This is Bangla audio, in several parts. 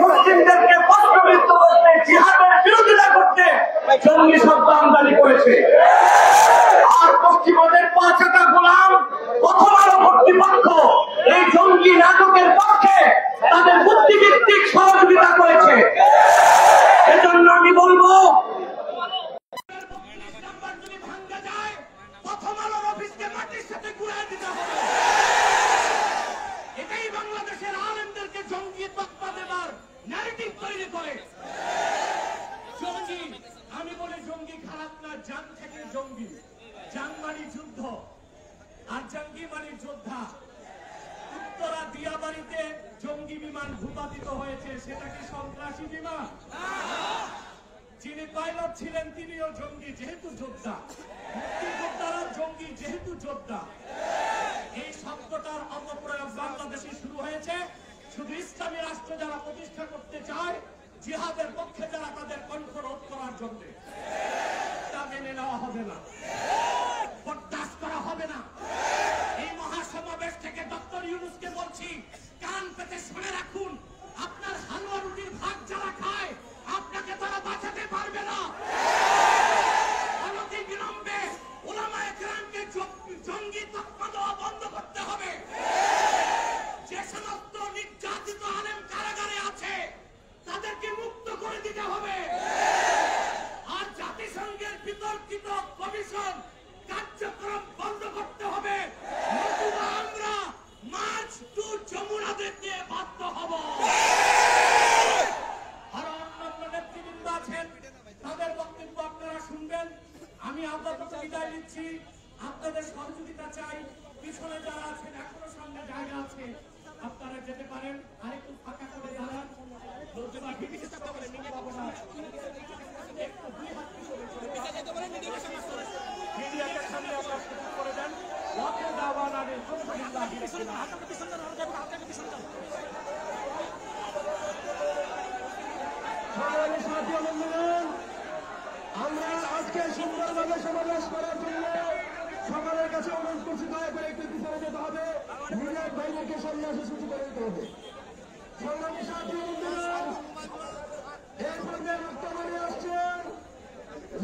মুসলিমদেরকে প্রশ্নবিদ্ধ করতে, জিহাদের বিরোধিতা করতে জঙ্গি শব্দ আমদানি করেছে। আর পশ্চিমাদের পাঁচটা গোলাম প্রথম আলো কর্তৃপক্ষ এই জঙ্গি নাটকের পক্ষে তাদের বুদ্ধিভিত্তিক সহযোগিতা করেছে। এজন্য আমি বলবো, প্রথম আলোর অফিসকে মাটির সাথে গুঁড়ায় দিতে হবে। এটাই বাংলাদেশের আলেমদেরকে জঙ্গি তকমা দেবার ন্যারেটিভ তৈরি করে। জঙ্গি, আমি বলি জঙ্গি খারাপ না, জান থেকে জঙ্গি। জান মানি যুদ্ধ আর জঙ্গি মানি যোদ্ধা। উত্তরা দিয়াবাড়িতে জঙ্গি বিমান ভূপাতিত হয়েছে, সেটা কি সন্ত্রাসী বিমান? যিনি পাইলট ছিলেন তিনিও জঙ্গি, যেহেতু যোদ্ধা। মুক্তিযোদ্ধারা জঙ্গি, যেহেতু যোদ্ধা। এই শব্দটার অপপ্রয়োগ বাংলাদেশে শুরু হয়েছে শুধু ইসলামী রাষ্ট্র যারা প্রতিষ্ঠা করতে চায়, জিহাদের পক্ষে যারা, তাদের কণ্ঠ রোধ করার জন্য। তা মেনে নেওয়া হবে না, বরদাস্ত করা হবে না। এই মহাসমাবেশ থেকে ডক্টর ইউনূসকে বলছি, কান পেতে শুনে রাখুন, আপনার হালুয়া রুটির ভাগ যারা খায় আপনাকে তারা বাঁচাতে পারবে না। অনতি বিলম্বে উলামায়ে কেরামকে জঙ্গি তকমা দেওয়া বন্ধ করতে হবে। যে সমস্ত নির্যাতিত আলেম কারাগারে আছে তাদেরকে মুক্ত করে দিতে হবে। আর জাতিসংঘের বিতর্কিত কমিশন কার্যক্রম বন্ধ করতে হবে, নতুবা আমরা মার্চ টু যমুনা দেখতে বাধ্য হব। আর অন্যান্য নেতৃবৃন্দ আছেন, তাদের বক্তব্য আপনারা শুনবেন। আমি আপাতত বিদায় নিচ্ছি, আপনাদের সহযোগিতা চাই। পিছনে যারা আছেন, এখনো সামনে জায়গা আছে, আপনারা যেতে পারেন। আরেকটু ফাঁকা করে দাঁড়ান, একটু দুই হাত পিছনে মিডিয়াকে সামনে আমরা শুরু করে দেন। আমরা আজকে সুন্দরভাবে সমাবেশ করার জন্য সকালের কাছে অনুরোধ করছি, দয়া করে একটু পিছনে যেতে হবে, মিডিয়ার বাইরেকে সামনে আসে সূচি করে দিতে হবে। সংগ্রামী সাথী এই পর্যায়ে বক্তব্য নিয়ে আসছেন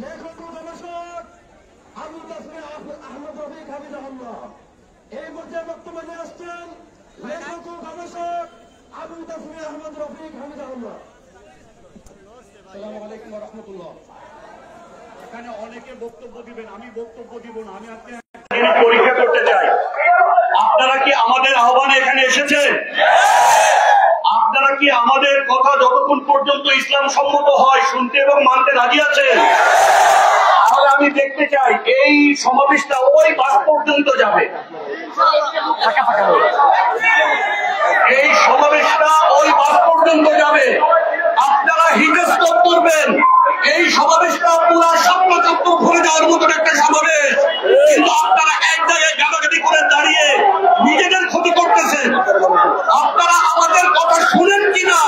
লেখক ও গবেষক আবু তাসমিয়া আহমদ রফিক হাফিজাহুল্লাহ। এই পর্যায়ে বক্তব্য নিয়ে আসছেন লেখক ও গবেষক আবু তাসমিয়া আহমদ রফিক হাফিজাহুল্লাহ। আসসালামু আলাইকুম ওয়া রাহমাতুল্লাহ। এখানে অনেকে বক্তব্য দিবেন, আমি বক্তব্য দিব না। আমি আপনি পরীক্ষা করতে চাই, আপনারা কি আমাদের আহ্বানে এখানে এসেছেন? আপনারা কি আমাদের কথা যতক্ষণ পর্যন্ত ইসলাম সম্মত হয় শুনতে এবং মানতে রাজি আছেন? তাহলে আমি দেখতে চাই এই সমাবেশটা ওই বাস পর্যন্ত যাবে। এই সমাবেশটা ওই বাস পর্যন্ত যাবে। আপনারা হিতস্তর করবেন। এই সমাবেশটা পুরা স্বপ্ন চক্র ভরে যাওয়ার মতন একটা সমাবেশ, কিন্তু আপনারা এক জায়গায় গালাগালি করে দাঁড়িয়ে নিজেদের ক্ষতি করতেছেন। আপনারা আমাদের কথা শুনেন কিনা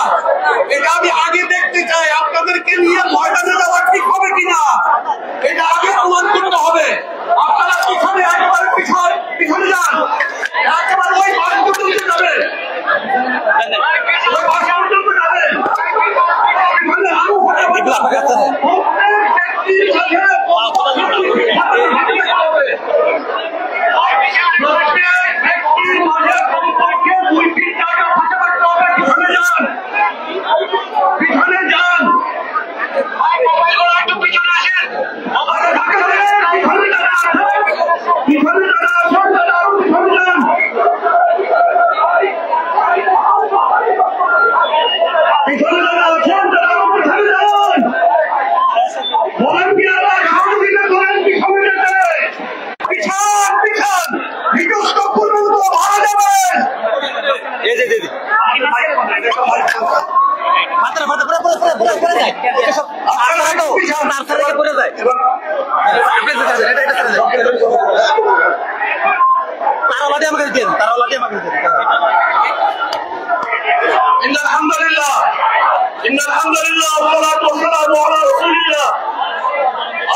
এটা আমি আগে দেখতে চাই। আপনাদেরকে নিয়ে ময়দানে যাওয়া ঠিক হবে কিনা এটা আগে প্রমাণ করতে হবে। আপনারা পিছনে একেবারে পিছনে যান, একেবারে ওই বাস পর্যন্ত যাবে, ওই বাস পর্যন্ত যাবে। পিছনে যান, একটু পিছনে আসেন, পিছনে যান।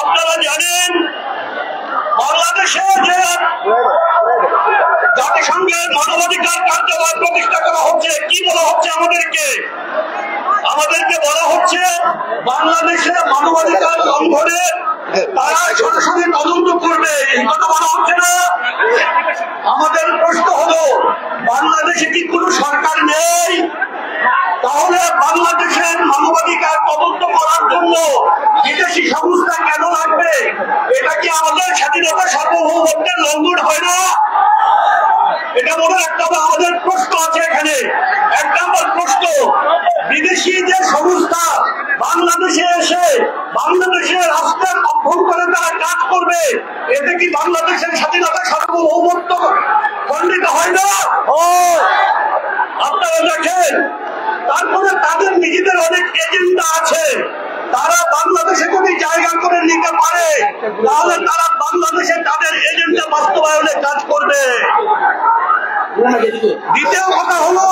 আপনারা জানেন বাংলাদেশে যে জাতিসংঘের মানবাধিকার কার্যালয় প্রতিষ্ঠা করা হচ্ছে, কি বলা হচ্ছে আমাদেরকে বলা হচ্ছে বাংলাদেশে মানবাধিকার লঙ্ঘনে তারা সরাসরি তদন্ত করবে, এই কথা বলা হচ্ছে না। আমাদের প্রশ্ন হলো, বাংলাদেশে কি কোনো সরকার নেই? তাহলে বাংলাদেশের মানবাধিকার তদন্ত করার জন্য বিদেশি সংস্থা কেন লাগবে? এটা কি আমাদের স্বাধীনতা সার্বভৌমত্বের লঙ্ঘন হয় না? এটা মনে রাখতে হবে। আমাদের প্রশ্ন আছে এখানে। এক নম্বর প্রশ্ন, বিদেশি যে সংস্থা বাংলাদেশে এসে বাংলাদেশের রাষ্ট্রের অভ্যন্তরে তারা কাজ করবে, এতে কি বাংলাদেশের স্বাধীনতা সার্বভৌমত্ব খণ্ডিত হয় না? আপনারা দেখেন, তারপরে তাদের নিজেদের অনেক এজেন্ডা আছে। তারা বাংলাদেশে যদি জায়গা করে নিতে পারে, তাহলে তারা বাংলাদেশে তাদের এজেন্ডা বাস্তবায়নে কাজ করবে। দ্বিতীয় কথা হলো,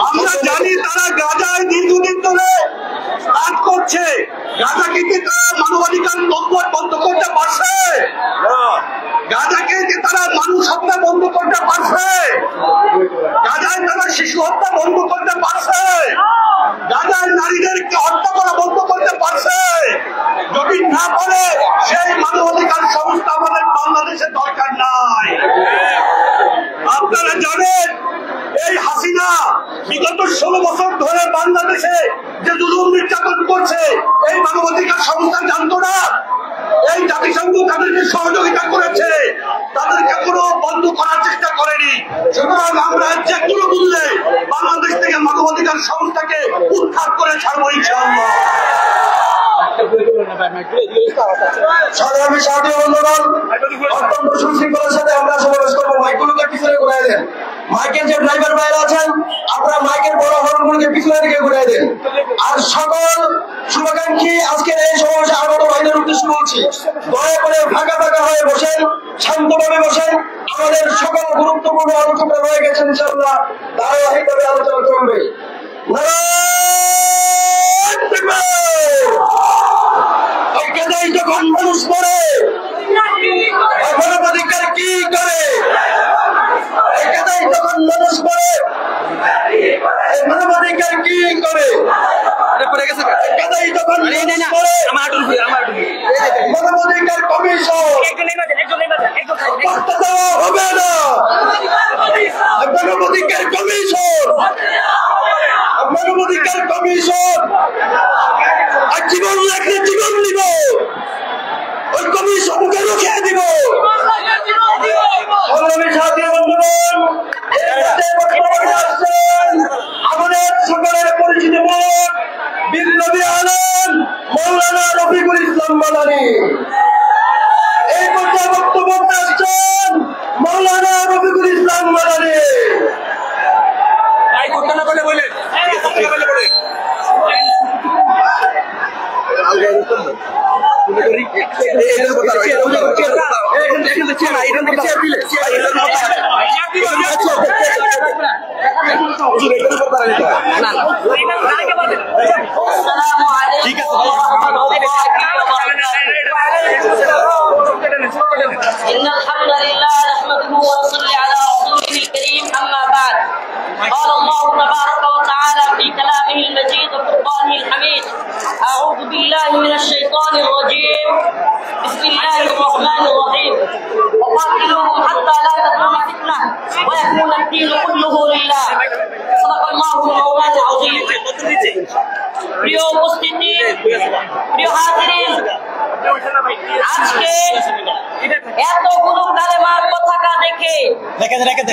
আমরা জানি তারা গাজায় দীর্ঘদিন ধরে কাজ করছে। গাজাকে কি তারা মানবাধিকার লঙ্ঘন বন্ধ করতে পারছে? গাজাকে কি তারা মানুষ হত্যা বন্ধ করতে পারছে? গাজায় তারা শিশু হত্যা বন্ধ করতে পারছে? গাজায় নারীদেরকে হত্যা করা বন্ধ করতে পারছে? যদি না পারে, সেই মানবাধিকার সংস্থা আমাদের বাংলাদেশের দরকার নাই। আপনারা জানেন, এই হাসিনা বিগত 16 বছর ধরে বাংলাদেশে যে জুলুম নির্যাতন করছে, এই মানবাধিকার সংস্থা জানতো না? এই জাতিসংঘ তাদেরকে সহযোগিতা করেছে, তাদেরকে কোনো বন্ধ করার চেষ্টা করেনি। সুতরাং আমরা যে কোনো মূল্যে বাংলাদেশ থেকে মানবাধিকার সংস্থাকে উদ্ধার করে ছাড়বো ইনশাআল্লাহ। সংগ্রামী সাথী বন্ধুগণ, অত্যন্ত সুশৃঙ্খলার সাথে আমরা সমাবেশ করবো। মাইকগুলোকে পিছনে ঘুরাই দেন। মাইকের যে ড্রাইভার ভাইরা আছেন, আপনারা মাইকের বড় হর্নগুলোকে পিছনের দিকে ঘুরাই দেন। আর সকল শুভাকাঙ্ক্ষী আজকের এই সমাবেশে আগত ভাইদের উদ্দেশ্যে বলছি, দয়া করে ফাঁকা ফাঁকা হয়ে বসেন, শান্তভাবে বসেন। আমাদের সকল গুরুত্বপূর্ণ আলোচনা রয়ে গেছে, ইনশাআল্লাহ ধারাবাহিকভাবে আলোচনা চলবে। যখন মানুষ পড়ে, মানবাধিকার কি করে? যখন মানুষ পড়ে, মানবাধিকার কি করে? যখন মানবাধিকার কমিশন হবে না। মানবাধিকার কমিশন আর জীবন লাগলে জীবন দিব, ওই কমিশনকে রুখে দিব। আমাদের সকলের পরিচিত মুখ বিপ্লবী আলম মৌলানা রফিকুল ইসলাম মাদানী। এই পর্যায়ে বক্তব্য আসছেন মৌলানা রফিকুল ইসলাম মাদানী। إن الحمد لله نحمده ونصلي على رسوله الكريم أما بعد قال الله تبارك وتعالى في كلامه المجيد وفرقانه الحميد أعوذ بالله من الشيطان الرجيم بسم الله الرحمن الرحيم وقاتلوهم حتى لا تكون فتنة ويكون الدين كله لله صدق الله مولانا العظيم প্রিয় উপস্থিতি, প্রিয় হাজিরিন, আজকে এতগুলো কালেমার পতাকা দেখে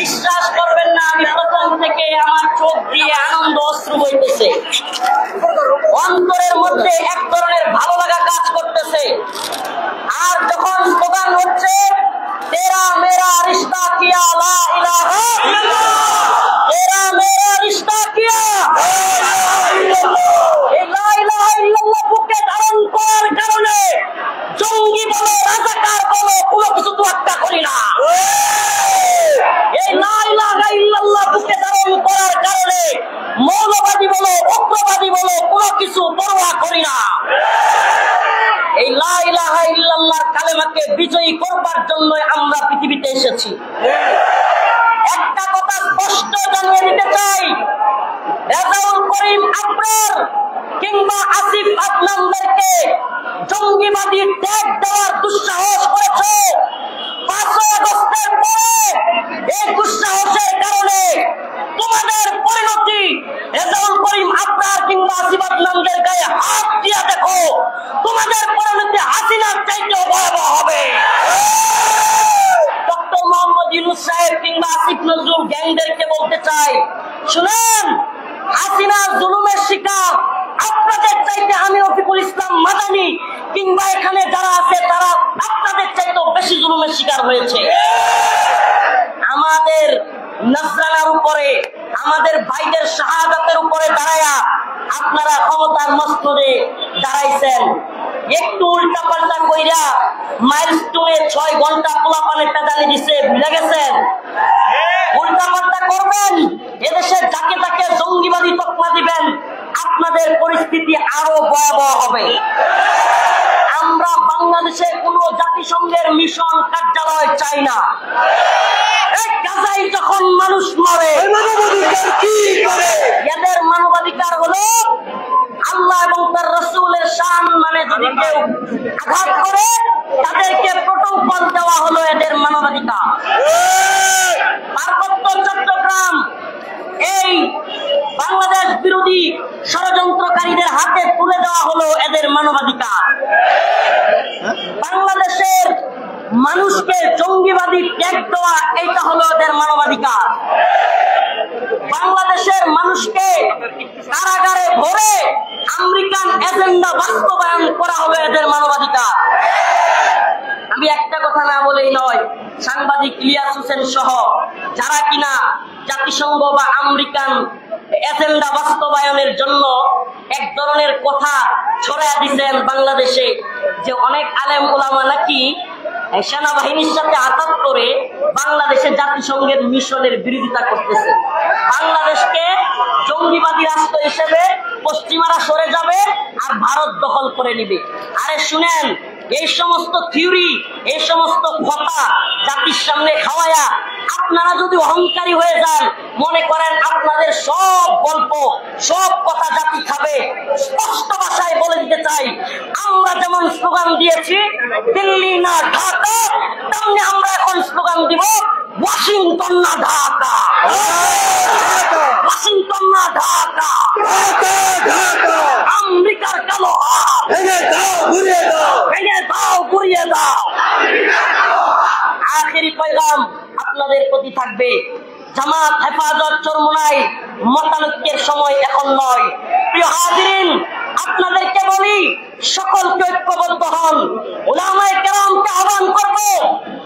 বিশ্বাস করবেন না, আমি প্রথম থেকে আমার চোখ দিয়ে আনন্দ অশ্রু বইতেছে। অন্তরের মধ্যে এক ধরনের ভালো লাগা কাজ করতেছে। আর যখন স্লোগান হচ্ছে তেরা মেরা রিশতা কিয়া লা ইলাহা ইল্লাল্লাহ, তেরা মেরা রিশতা কিয়া এই লা ইলাহা ইল্লাল্লাহ বুকে ধারণ করার কারণে জঙ্গি বলো, রাজাকার বলো, কোনো কিছু তোয়াক্কা করি না। এই লা ইলাহা ইল্লাল্লাহ বুকে ধারণ করার কারণে মৌলবাদী বলো, উগ্রবাদী বলো, কোনো কিছু পরোয়া করি না। এই লা ইলাহা ইল্লাল্লাহ কালেমাকে বিজয়ী করবার পৃথিবীতে এসেছি। একটা কথা স্পষ্ট জানিয়ে দিতে চাই, রেজাউল করিম আবরার কিংবা আসিফ আদনানদেরকে জঙ্গিবাদী ট্যাগ দেওয়ার দুঃসাহস করেছে 5 আগস্টের পরে। এই দুঃসাহসের কারণে তোমাদের পরিণতি রেজাউল করিম আবরার কিংবা আসিফ আদনানদের গায়ে হাত দিয়া দেখো, তোমাদের পরিণতি হাসিনার চাইতেও ভয়াবহ হবে। ডক্টর মোহাম্মদ ইউনূস সাহেব কিংবা আসিফ নজরুল গ্যাংদেরকে বলতে চাই, শুনেন, হাসিনার জুলুমের শিকার আপনাদের চাইতে আমি রফিকুল ইসলাম মাদানী কিংবা এখানে যারা আছে তারা আপনাদের চাইতেও বেশি জুলুমের শিকার হয়েছে। আমাদের নজরানার উপরে, আমাদের ভাইদের শাহাদাতের উপরে দাঁড়ায়া আপনারা ক্ষমতার মস্তদে দাঁড়াইছেন। একটু উল্টা পাল্টা কইরা মাইলস্টোনে 6 ঘন্টা পোলাপানের পেদানি দিছে, ভুলে গেছেন? উল্টা পাল্টা করবেন, এদেশে যাকে তাকে জঙ্গিবাদী তকমা দিবেন, আপনাদের পরিস্থিতি আরো ভয়াবহ হবে। আমরা বাংলাদেশে কোন জাতিসংঘের মিশন কার্যালয় চাই না। গাজায় যখন মানুষ মরে এদের মানবাধিকার হলো আল্লাহ এবং তার রাসূলের শান মানে যদি কেউ আঘাত করে তাদেরকে প্রটোকল দেওয়া হলো এদের মানবাধিকার। পার্বত্য চট্টগ্রাম এই বাংলাদেশ বিরোধী ষড়যন্ত্রকারীদের হাতে তুলে দেওয়া হলো এদের মানবাধিকার। বাংলাদেশের মানুষকে জঙ্গিবাদী ট্যাগ দেওয়া এইটা হলো এদের মানবাধিকার। বাংলাদেশের মানুষকে কারাগারে ভরে আমেরিকান এজেন্ডা বাস্তবায়ন করা হলো এদের মানবাধিকার। আমি একটা কথা না বলেই নয়, সাংবাদিক ইলিয়াস হোসেন সহ যারা কিনা জাতিসংঘ বা আমেরিকান এজেন্ডা বাস্তবায়নের জন্য এক ধরনের কথা ছড়াইয়া দিচ্ছেন বাংলাদেশে, যে অনেক আলেম ওলামা নাকি সেনাবাহিনীর সাথে আঘাত করে বাংলাদেশে জাতিসংঘের মিশনের বিরোধিতা করতেছে। বাংলাদেশকে জঙ্গিবাদী রাষ্ট্র হিসেবে পশ্চিমারা সরে যাবে আর ভারত দখল করে নিবে। আরে শুনেন, এই সমস্ত থিওরি, এই সমস্ত কথা জাতির সামনে খাওয়ায়া আপনারা যদি অহংকারী হয়ে যান, মনে করেন আপনাদের সব গল্প সব কথা জাতি খাবে। স্পষ্ট ভাষায় বলে দিতে চাই, আমরা যেমন স্লোগান দিয়েছি দিল্লি না ঢাকা, তেমনি আমরা এখন স্লোগান দিব ওয়াশিংটন না ঢাকা, ওয়াশিংটন না ঢাকা, আমেরিকার কালো হাত ভেঙে দাও, গুড়িয়ে দাও। আখেরি পয়গাম আপনাদের প্রতি থাকবে, জামাত হেফাজত চরমোনাই মতানৈক্যের সময় এখন নয়। প্রিয় হাজিরিন, আপনাদেরকে বলি সকলকে ঐক্যবদ্ধ হন। উলামায়ে কেরামকে আহ্বান করব,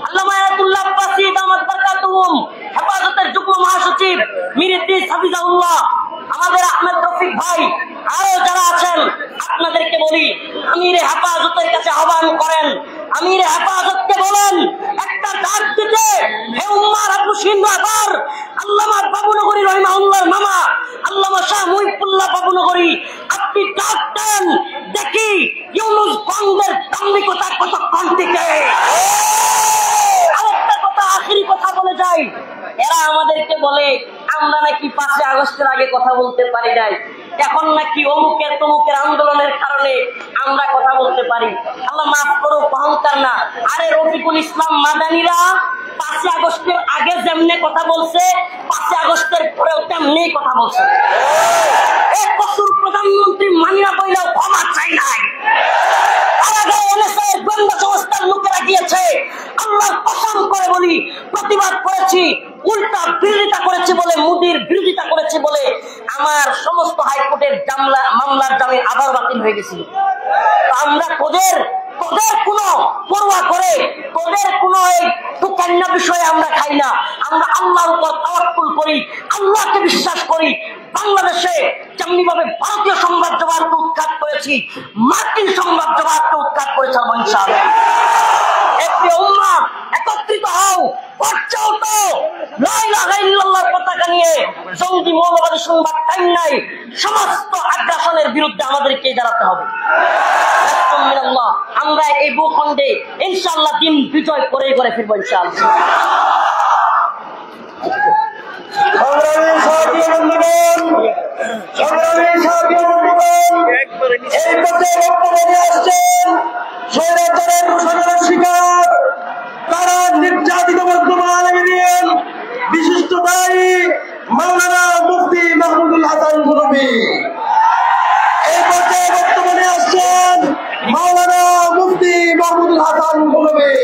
আল্লামা আয়াতুল্লাহ আব্বাসী দামাত বারাকাতুহুম, হেফাজতের যুগ্ম মহাসচিব মীর ইদ্রিস হাফিজাহুল্লাহ, আমাদের আহমেদ রফিক ভাই, আরো যারা আছেন, আপনাদেরকে বলি আমিরে হেফাজতের কাছে আহ্বান করেন। আমিরে হেফাজতকে বলেন একটা ডাক দিতে, হে উম্মার আবু সিন্দাবার আল্লামা বাবুনগরী রহিমাহুল্লাহর মামা আল্লামা শাহ মুহিবুল্লাহ বাবুনগরী, আপনি ডাক দেন, দেখি ইউনূস বঙ্গের দাম্ভিকতা কতক্ষণ টিকে। আরেকটা কথা, আখেরি কথা বলে যাই, এরা আমাদেরকে বলে আমরা নাকি 5 আগস্টের আগে কথা বলতে পারি নাই, এখন নাকি অমুকের তমুকের আন্দোলনের কারণে আমরা কথা বলতে পারি। আল্লাহ মাফ করো, অহংকার না। আরে রফিকুল ইসলাম মাদানীরা 5 আগস্টের আগে যেমনে কথা বলছে, 5 আগস্টের পরেও তেমনি কথা বলছে। এক বছর প্রধানমন্ত্রী মানিয়া বইলেও ক্ষমা চাই নাই। গোয়েন্দা সংস্থার লোকেরা গিয়েছে, আল্লাহর কসম করে বলি প্রতিবাদ করেছি, উল্টা বিরোধিতা করেছি বলে, মোদির বিরোধিতা করেছি বলে আমার সমস্ত হাইকোর্টের মামলার জামিন আবার বাতিল হয়ে গেছিল। আমরা তোদের কোনো পরোয়া করে, তোদের কোনো এই তুকান্না বিষয়ে আমরা খাই না। আমরা আল্লাহর উপর তাওয়াক্কুল করি, আল্লাহকে বিশ্বাস করি। বাংলাদেশে যেমনি ভাবে ভারতীয় সাম্রাজ্যবাদকে উৎখাত করেছি, মার্কিন সাম্রাজ্যবাদকে উৎখাত করেছে ইনশাআল্লাহ। একটি উম্মাহ একত্রিত হও, পর্চা ওঠো, লা ইলাহা ইল্লাল্লাহর পতাকা টাকা নিয়ে জঙ্গি মৌলবাদী সংবাদ টাইম নাই, সমস্ত আগ্রাসনের বিরুদ্ধে আমাদেরকে দাঁড়াতে হবে। আমরা এই ভূখণ্ডে ইনশাআল্লাহ দিন বিজয় করেই করে ফিরবো ইনশাআল্লাহ। শিকার তারা নির্যাতিত বিশিষ্ট দায়ী মাওলানা মুফতি মাহমুদুল হাসান গুরুবি। এই পর্যায়ে বর্তমানে আসছেন মাওলানা মুফতি মাহমুদুল হাসান গুরুবি।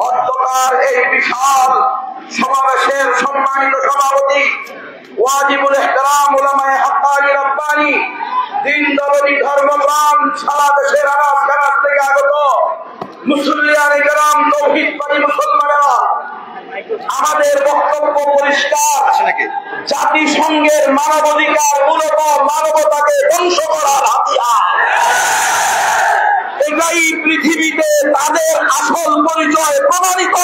অধ্যকার এই বিশাল সমাবেশের সম্মানিত সভাপতি ওয়াজিবুল ইহতিরাম উলামায়ে হাক্কানি রব্বানি দিন দরদি ধর্মপ্রাণ সারা দেশের আনাজ কানাজ থেকে আগত মুসল্লিয়ানে কেরাম তৌহিদবাদী মুসলমানেরা, আমাদের বক্তব্য পরিষ্কার। জাতিসংঘের মানবাধিকার মূলত মানবতাকে ধ্বংস করার হাতিয়ার। এটাই পৃথিবীতে তাদের আসল পরিচয় প্রমাণিত।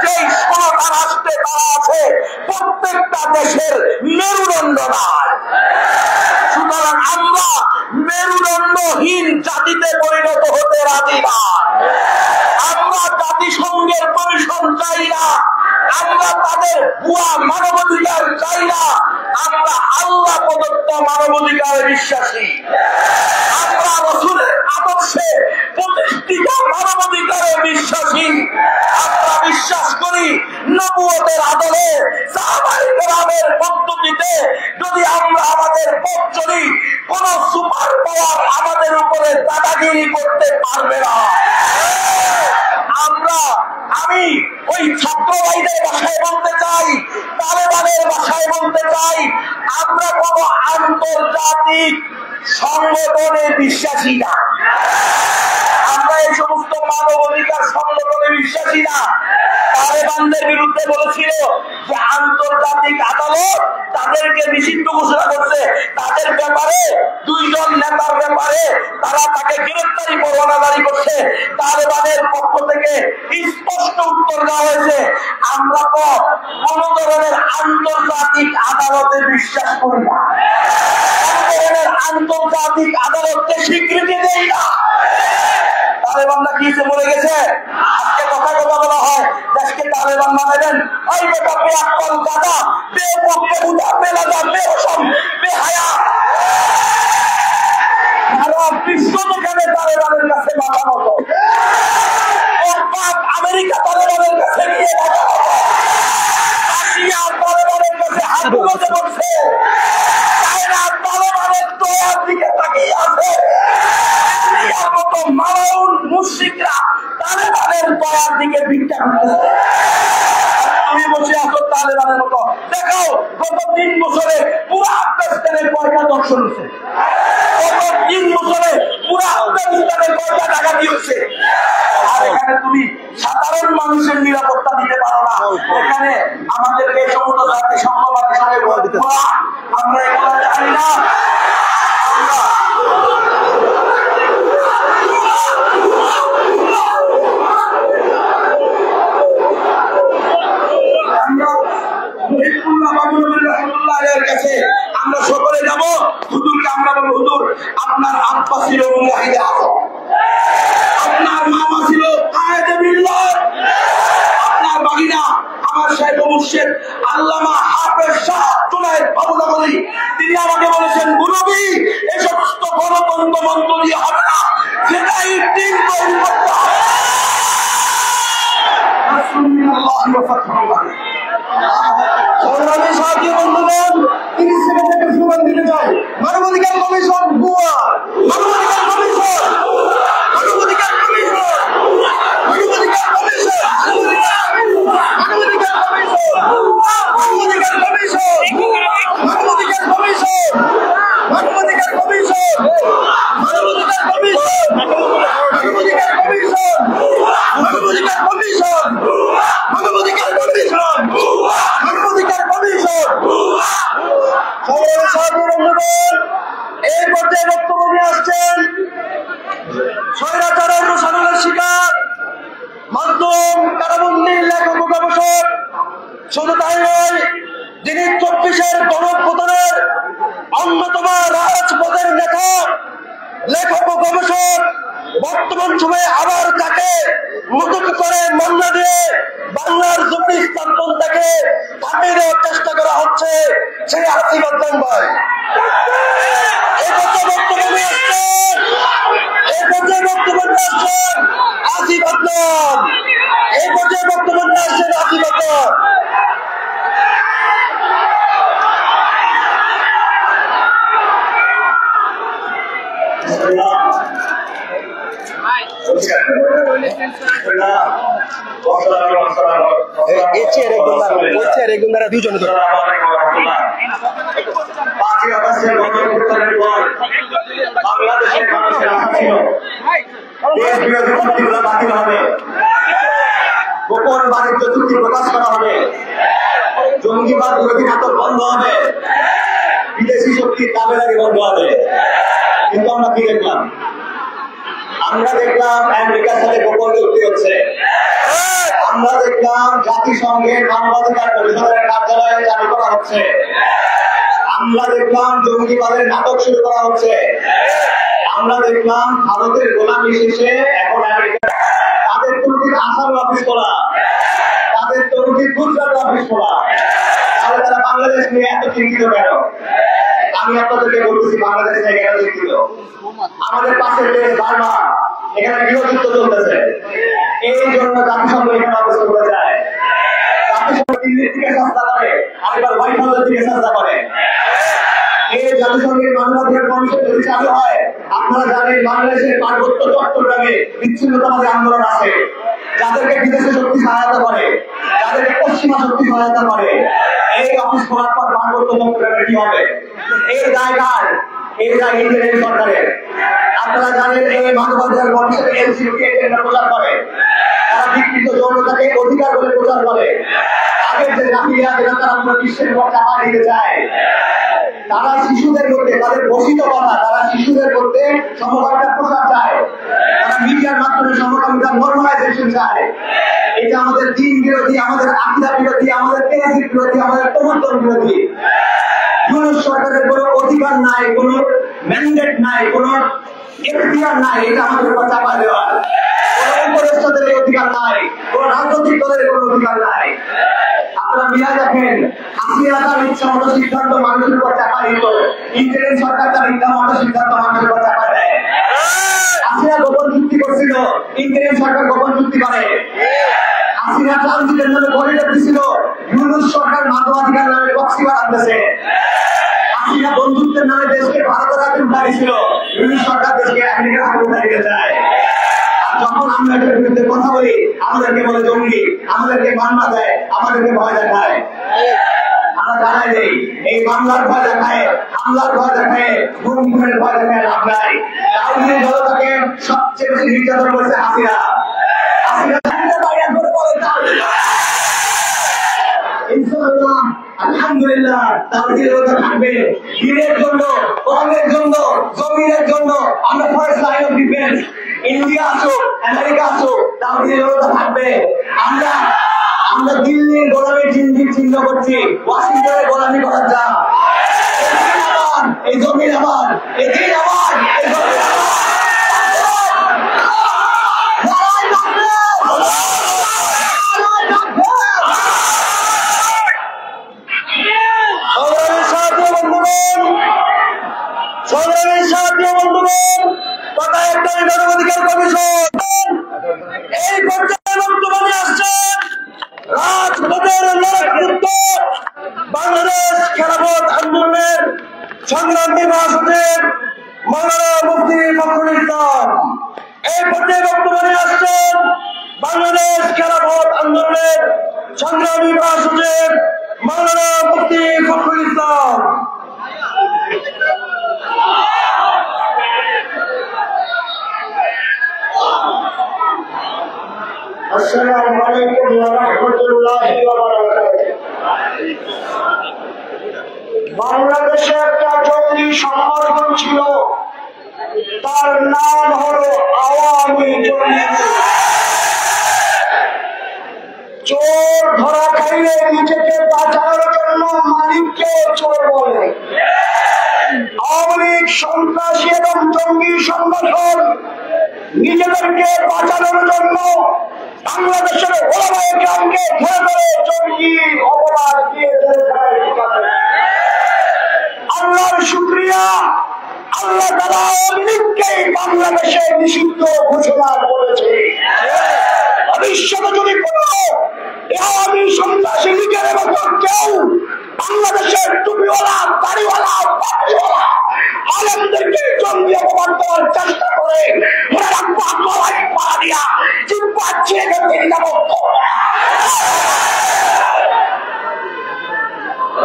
যেই 16টা রাষ্ট্রে তারা আছে, প্রত্যেকটা দেশের মেরুদণ্ড নয়। সুতরাং আমরা মেরুদণ্ডহীন জাতিতে পরিণত হতে রাজি না। আমরা জাতিসংঘের কমিশন চাই না, আমরা তাদের ভুয়া মানবাধিকার চাই না, আমরা আল্লাহ প্রদত্ত মানবাধিকারে বিশ্বাসী। আমরা রাসূলের আদর্শে প্রতিষ্ঠিত মানবাধিকারে বিশ্বাসী। আমরা বিশ্বাস করি নবুয়তের আদলে সাহাবায়ে কেরামের পদ্ধতিতে যদি আমরা আমাদের পথ চলি, কোন সুপার পাওয়ার আমাদের উপরে দাদাগিরি করতে পারবে না। আমি ওই ছাত্র ভাইদের ভাষায় বলতে চাই, তালেবানের ভাষায় বলতে চাই, আমরা কোন আন্তর্জাতিক সংগঠনে বিশ্বাসী না। আমরা এই সমস্ত মানবাধিকার সংগঠনে বিশ্বাসী না। তালেবানদের বিরুদ্ধে বলেছিল যে আন্তর্জাতিক আদালত তাদেরকে নিষিদ্ধ ঘোষণা করছে, তাদের ব্যাপারে 2 জন নেতার ব্যাপারে তারা তাকে গ্রেফতারি পরোয়ানা জারি করছে। তালেবানের পক্ষ থেকে স্পষ্ট উত্তর দেওয়া হয়েছে, আমরা তো কোন ধরনের আন্তর্জাতিক আদালতে বিশ্বাস করি না, কোন ধরনের আন্তর্জাতিক আদালতকে স্বীকৃতি দেই না। তালেবানরা কি বলে গেছে? আজকে কথা বলা হয় দেশকে তালেবান বানাবেন, ওই বেটা বেআক্কেল গাধা, বেকুব বেহুদা বেলাদা বেরসম বেহায়া, সারা বিশ্ব যেখানে তালেবানের কাছে মাথা মতো, আমেরিকা তালেবানের কাছে গিয়ে মাথা মতো, রাশিয়া তালেবানের কাছে হাত তুলতে বলছে, চায়না তালেবানের দয়ার দিকে তাকিয়ে আছে। মুশরিকরা তালেবানের দয়ার দিকে ভিক্ষা করতেছে। তুমি বসে আছো তালেবানের মতো। দেখো গত 3 বছরে পুরো আফগানিস্তানের কয়টা দর্শন হয়েছে, গত 3 বছরে পুরো আফগানিস্তানের কয়টা টাকা দিয়েছে। আর এখানে তুমি সাধারণ মানুষের নিরাপত্তা দিতে পারো না। এখানে আমাদেরকে সমস্ত জাতি সংঘবাদের সঙ্গে আমরা এগুলো জানি না। আমরা সকলে যাবো হুজুরকে, আমরা বলবো হুজুর আপনার আব্বা ছিল মুজাহিদে আজম, আপনার মামা ছিল কায়েদে মিল্লাত, আপনার বাগিনা আমার শাইখ মুর্শিদ আল্লামা হাফেজ শাহ জুনায়েদ বাবুলাবলী, তিনি আমাকে বলেছেন গুরুবি এই সমস্ত গণতন্ত্র মন্ত্র দিয়ে হবে না, সেটাই দিন তৈরি করতে হবে। সংগ্রামী সাহায্য বন্ধুগণ, 30 সেকেন্ড থেকে সুমান দিতে চাই। মানবাধিকার কমিশন ভুয়া, মানবাধিকার কমিশন, মানবাধিকার কমিশন, মানবাধিকার কমিশন, মানবাধিকার কমিশন, মানবাধিকার কমিশন, মানবাধিকার কমিশন, মানবাধিকার কমিশন, মানবাধিকার কমিশন, মানবাধিকার কমিশন, মানবাধিকার কমিশন, শুধু তাই নয়, যিনি 24-এর গণঅভ্যুত্থানের অন্যতম রাজপথের নেতা, লেখক ও গবেষক, বর্তমান সময়ে আবার তাকে নতুন করে মামলা দিয়ে বাংলার জমি স্থাপনটাকে থামিয়ে দেওয়ার চেষ্টা করা হচ্ছে, সেই আসিফ আদনান ভাই। বর্তমানে আসছেন আসিফ আদনান, এই পর্যায়ে বর্তমানে আসছেন আসিফ আদনান। দুজন বাংলাদেশের মানুষের আশা ছিল দেশ বিরোধী নীতিগুলো বাতিল হবে, গোপন বাণিজ্য চুক্তি প্রকাশ করা হবে, জঙ্গিবাদ বিরোধী নাটক বন্ধ হবে, বিদেশি শক্তির দাবেদারি বন্ধ হবে। কিন্তু আমরা কি দেখলাম? আমরা দেখলাম আমেরিকার সাথে গোপন চুক্তি হচ্ছে, আমরা দেখলাম জাতিসংঘের মানবাধিকার পরিষদের কার্যালয় চালু করা হচ্ছে, আমরা দেখলাম জঙ্গিবাদের নাটক শুরু করা হচ্ছে, আমরা দেখলাম ভারতের গোলামি শেষে এখন আমেরিকা তাদের তরুণীর আসাম অফিস করা, তাদের তরুণীর গুজরাট অফিস করা, তাহলে তারা বাংলাদেশ নিয়ে এত চিন্তিত কেন? আমি আপনাদেরকে বলতেছি বাংলাদেশ নিয়ে কেন চিন্তিত। আমাদের পাশের দেশ বার্মা, এখানে গৃহযুদ্ধ চলতেছে, এই জন্য জাতিসংঘ এখানে অফিস করতে চায়। জাতিসংঘ দিল্লির থেকে চেষ্টা করে, আরেকবার হোয়াইট হাউসের থেকে চেষ্টা করে। এই জাতিসংঘের মানবাধিকার কমিশন যদি চালু হয়, আপনারা জানেন বাংলাদেশের পার্বত্য চট্টগ্রামে বিচ্ছিন্নতাবাদী আন্দোলন আছে, যাদেরকে বিদেশি শক্তি সহায়তা করে, যাদেরকে পশ্চিমা শক্তি সহায়তা করে। এই অফিস করার পর পার্বত্য চট্টগ্রামে কি হবে? এই জায়গায় ইন্ডিয়ান সরকারের, আপনারা জানেন এই মানবাধিকার কমিশন এলসিকে প্রচার করে, তারা বিকৃত যৌনতাকে অধিকার বলে প্রচার করে। আগের যে জাতিরা যেটা তারা পুরো বিশ্বের উপর চাপা দিতে চায়, তারা শিশুদের মধ্যে তাদের বসিত কথা, তারা শিশুদের মধ্যে সমকামিতার প্রসার চায়, তারা মিডিয়ার মাধ্যমে সমকামিতার নরমালাইজেশন চায়। এটা আমাদের দিন বিরোধী, আমাদের আকীদা বিরোধী, আমাদের তেহজিব বিরোধী, আমাদের তমদ্দুন বিরোধী। ইউনূস সরকারের কোনো অধিকার নাই, কোনো ম্যান্ডেট নাই, কোনো এখতিয়ার নাই এটা আমাদের উপর চাপা দেওয়ার। কোনো উপদেষ্টাদের অধিকার নাই, কোনো রাজনৈতিক দলের কোনো অধিকার নাই। আপনারা মিলা দেখেন, হাসিনা তার ইচ্ছা মতো সিদ্ধান্ত মানুষের উপর চাপা দিত, ইন্টারিম সরকার তার ইচ্ছা মতো সিদ্ধান্ত মানুষের উপর চাপা দেয়। হাসিনা গোপন চুক্তি করছিল, ইন্টারিম সরকার গোপন চুক্তি করে। হাসিনা ট্রানজিটের নামে করিডর দিছিল, ইউনূস সরকার মানবাধিকার নামে বক্সিবার আনতেছে। হাসিনা বন্ধুত্বের নামে দেশকে ভারতের হাতে উঠাইছিল, ইউনূস সরকার দেশকে আমেরিকার হাতে উঠাই দিতে চায়। যখন আমরা এটার বিরুদ্ধে কথা বলি, আমাদেরকে বলে জঙ্গি, আমাদেরকে মামলা দেয়, আমাদেরকে ভয় দেখায়। আমরা জানাই নেই এই মামলার ভয় দেখায়, হামলার ভয় দেখায়, গুমের ভয় দেখায় লাভ নাই। তাহলে জনতাকে সবচেয়ে বেশি নির্যাতন করেছে হাসিনা। আলহামদুলিল্লাহ তাওহীদের থাকবে, দিনের জন্য, কওমের জন্য, জমিনের জন্য আমরা first line of defence. India আসো, আমেরিকা আসো, তাওহীদের থাকবে। আমরা দিল্লির গোলামীর চিহ্ন করছি, ওয়াশিংটনের গোলামি করার যা। এই জমিন আমার, এই দিন আমার, এই জমিন আমার। এই পর্যায়ে বর্তমানে আসছেন রাজপথের লড়াইযুদ্ধ বাংলাদেশ খেলাফত আন্দোলনের সংগ্রামী মহাসচিব মাওলানা মুফতি ফখরুল ইসলাম। এই পর্যায়ে বর্তমানে আসছেন বাংলাদেশ খেলাফত আন্দোলনের সংগ্রামী মহাসচিব মাওলানা মুফতি ফখরুল ইসলাম। আসসালামু আলাইকুম ওয়া রাহমাতুল্লাহি ওয়া বারাকাতুহু। বাংলাদেশে একটা জঙ্গি সংগঠন ছিল, তার নাম হলো আওয়ামী জঙ্গি। চোর ধরা খাইলে বাঁচানোর জন্য মালিককে চোর বলে। আওয়ামী লীগ সন্ত্রাসী এবং জঙ্গি সংগঠন নিজেদেরকে বাঁচানোর জন্য বাংলাদেশের ওলামায়ে কেরামকে ধরে ধরে জঙ্গি অপবাদ দিয়ে জেলখানায় ঢুকাবে। আল্লাহর শুকরিয়া, আল্লাহ তাআলা আওয়ামী লীগকে বাংলাদেশে নিষিদ্ধ ঘোষণা করেছে। ভবিষ্যতে যদি কোনো আওয়ামী সন্ত্রাসী লীগের মতো কেউ বাংলাদেশের টুপিওয়ালা, দাড়িওয়ালা, পাগড়িওয়ালা আলেমদেরকে জঙ্গি অপবাদ দেওয়ার চেষ্টা করে, মনে রাখবা গলায় পাড়া দিয়া জিহ্বা ছিঁড়ে বেরিয়ে যাব।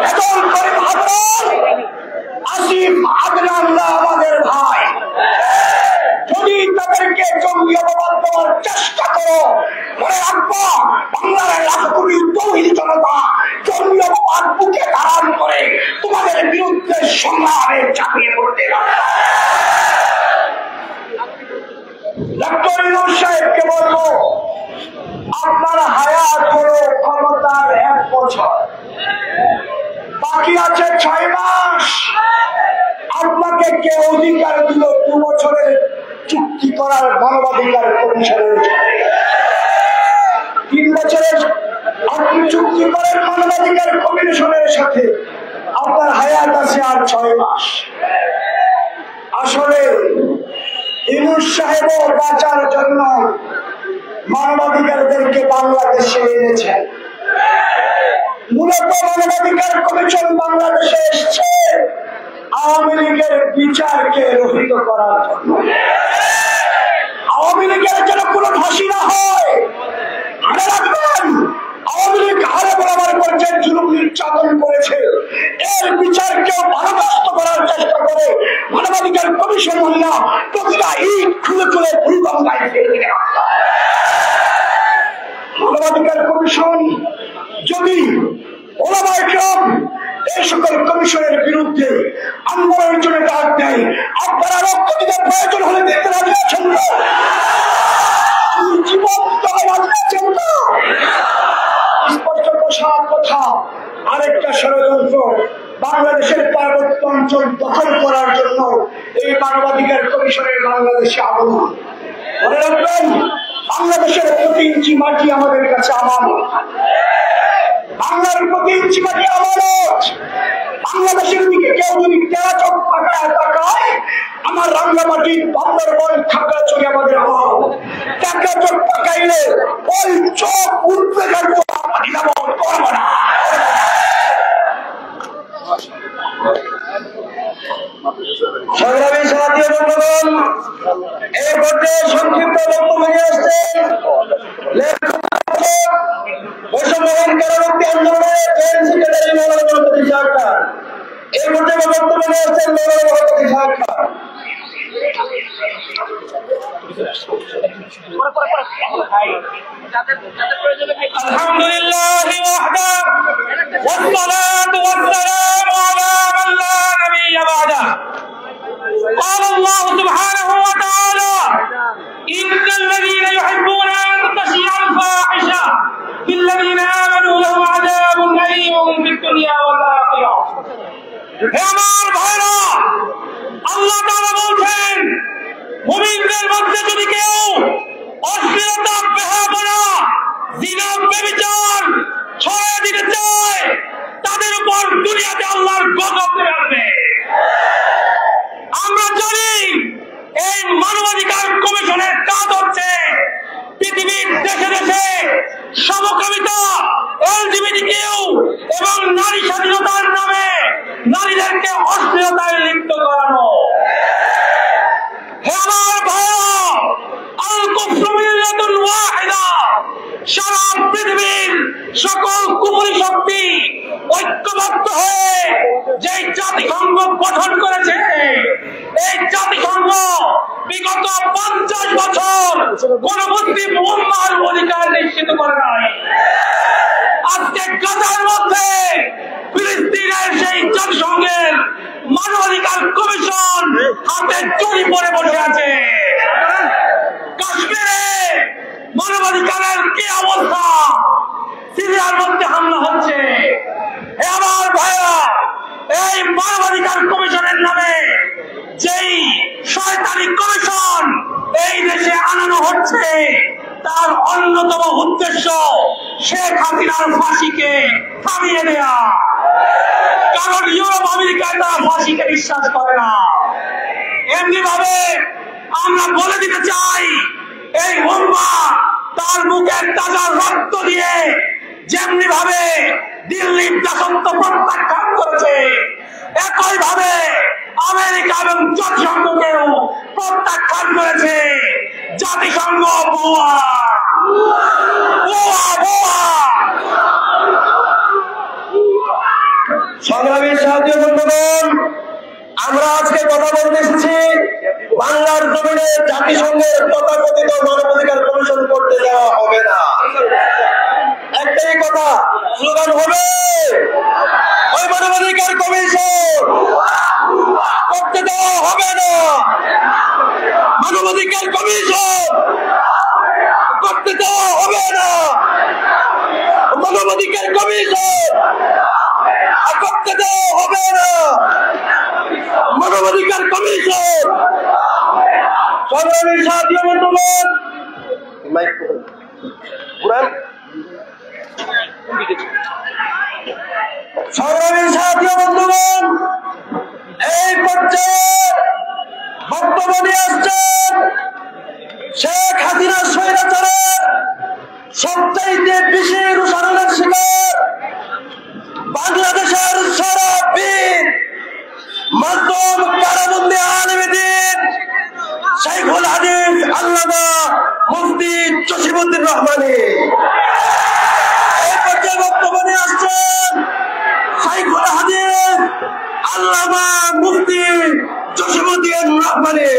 এখন করে ভাবুন, আসিফ আদনানরা আমাদের ভাই, যদি তাদেরকে জঙ্গি অপবাদ দেওয়ার চেষ্টা করো, মনে রাখবো বাংলার লাখ কোটি তৌহিদি জনতা জঙ্গি অপবাদ বুকে ধারণ করে তোমাদের বিরুদ্ধে সংগ্রামে ঝাঁপিয়ে পড়তে পারবে। ডক্টর ইউনূস সাহেবকে বলবো, আপনার হায়াত হলো ক্ষমতার 1 বছর, বাকি আছে 6 মাস। আপনাকে কে অধিকার দিল 2 বছরের চুক্তি করার মানবাধিকার কমিশনের? 3 বছরের আপনি চুক্তি করেন মানবাধিকার কমিশনের সাথে, আপনার হায়াত আছে আর 6 মাস। আসলে ইউনূস সাহেবও বাঁচার জন্য মানবাধিকারদেরকে বাংলাদেশে এনেছেন। মূলত মানবাধিকার কমিশন বাংলাদেশে এসছে আওয়ামী লীগের বিচারকে রহিত করার জন্য। আওয়ামী লীগের যেন কোনো ফাঁসি না হয়। মনে রাখবেন, আওয়ামী লীগ হারে বরাবর করছে, জুলুম নির্যাতন করেছে, এর বিচারকেও বাধাগ্রস্ত করার চেষ্টা করে মানবাধিকার কমিশন মহিলা প্রতিটা ইট খুলে খুলে ভূমিকম্পায় ফেলে দিতে। মানবাধিকার কমিশন যদি ওলামায়ে কেরাম এই সকল কমিশনের বিরুদ্ধে আন্দোলনের জন্য ডাক দেয়, আপনারা রক্ত দিতে প্রয়োজন হলে দেখতে রাজি আছেন না? জীবন্ত আছেন না? স্পষ্ট কথা। আরেকটা ষড়যন্ত্র, বাংলাদেশের পার্বত্য অঞ্চল দখল করার জন্য এই মানবাধিকার কমিশনের বাংলাদেশে আগমন। মনে রাখবেন, বাংলাদেশের প্রতি ইঞ্চি মাটি আমাদের কাছে আমানত। বাংলার প্রতি ইঞ্চি মাটি আমানত। বাংলাদেশের দিকে কেউ যদি তেরা চোখ পাকায় তাকায়, আমার রাঙ্গামাটির বান্দরবান খাগড়াছড়ি আমাদের আমানত। তেরা চোখ পাকাইলে ওই চোখ উঠবে গেলে দ্বিধাবোধ করবো না। সংগ্রামী সাথী বন্ধুগণ, এই পর্যায়ে সংক্ষিপ্ত বক্তব্য নিয়ে আসছেন বৈষম্যহীন কারামুক্তি আন্দোলনের জয়েন্ট সেক্রেটারি মৌলানা গণপতি সরকার। এই পর্যায়ে বক্তব্য নিয়ে আসছেন মৌলানা গণপতি সরকার। আলহামদুলিল্লাহ ওয়াহদা ওয়াসসালাতু ওয়াসসালামু আলা মান লা নাবিয়্যা বা'দা। قال الله سبحانه وتعالى إن الذين يحبون أن تشيع الفاحشة في الذين آمنوا لهم عذاب أليم في الدنيا والآخرة। হে আমার ভাইরা, আল্লাহ তাআলা বলছেন, মুমিনদের মধ্যে যদি কেউ অশ্লীলতা, বেহায়াপনা, জিনা, ব্যভিচার ছড়িয়ে দিতে চায়, তাদের উপর দুনিয়াতে আল্লাহর গজব নেমে আসবে। আমরা জানি এই মানবাধিকার কমিশনের কাজ হচ্ছে পৃথিবীর দেশে দেশে সমকামিতা, এলজিবিটিকিউ এবং নারী স্বাধীনতার নামে নারীদেরকে অশ্লীলতায় লিপ্ত করানো। হে আমার ভাইরা, আল কুফরু মিল্লাতুন ওয়াহিদা, সারা পৃথিবীর সকল কুফরি শক্তি ঐক্যবদ্ধ হয়ে যে জাতিসংঘ গঠন করেছে, এই জাতিসংঘ বিগত 50 বছর কোন মুসলিম উম্মাহর অধিকার নিশ্চিত করে নাই। আজকে গাজার মধ্যে ফিলিস্তিনের সেই জাতিসংঘের মানবাধিকার কমিশন হাতে চুরি পরে বসে আছে। কাশ্মীরে মানবাধিকারের কি অবস্থা? সিরিয়ার মধ্যে হামলা হচ্ছে। আমার ভাইরা, এই মানবাধিকার কমিশনের নামে যেই শয়তানি কমিশন এই দেশে আনানো হচ্ছে, তার অন্যতম উদ্দেশ্য শেখ হাসিনার ফাঁসিকে থামিয়ে দেয়া। কারণ ইউরোপ আমেরিকায় তারা ফাঁসিকে বিশ্বাস করে না। এমনি ভাবে আমরা বলে দিতে চাই, এই উম্মাহ তার মুখের তাজা রক্ত দিয়ে যেমনি ভাবে দিল্লির দাসত্ব প্রত্যাখ্যান করেছে, একই ভাবে আমেরিকা এবং জাতিসংঘকেও প্রত্যাখ্যান করেছে। জাতিসংঘ বুয়া বুয়া বুয়া। সংগ্রামী সাহায্য বন্ধুগণ, আমরা আজকে কথা বলতে এসেছি বাংলার জমিনে জাতিসংঘের তথাকথিত মানবাধিকার কমিশন করতে দেওয়া হবে না। একটাই কথা, স্লোগান হবে ওই মানবাধিকার কমিশন করতে দেওয়া হবে না। মানবাধিকার কমিশন করতে দেওয়া হবে না। মানবাধিকার কমিশন করতে দেওয়া হবে না। মানবাধিকার কমিশন। সংগ্রামী সাহায্য বন্ধুগণ, সংগ্রামী সাহায্য বন্ধুগণ, এই পর্যায়ে বক্তব্য নিয়ে আসছেন শেখ হাসিনা স্বৈরাচারের সবচাইতে বেশি রূপায়ণের শিকার বাংলাদেশের সারা বীর মাজলুম কারাবন্দী আলেম দ্বীন শাইখুল হাদিস আল্লামা মুফতি জসিমউদ্দিন রহমানী। এই পর্যায়ে বক্তব্য নিয়ে আসছেন শাইখুল হাদিস আল্লামা মুফতি জসিমউদ্দিন রহমানী।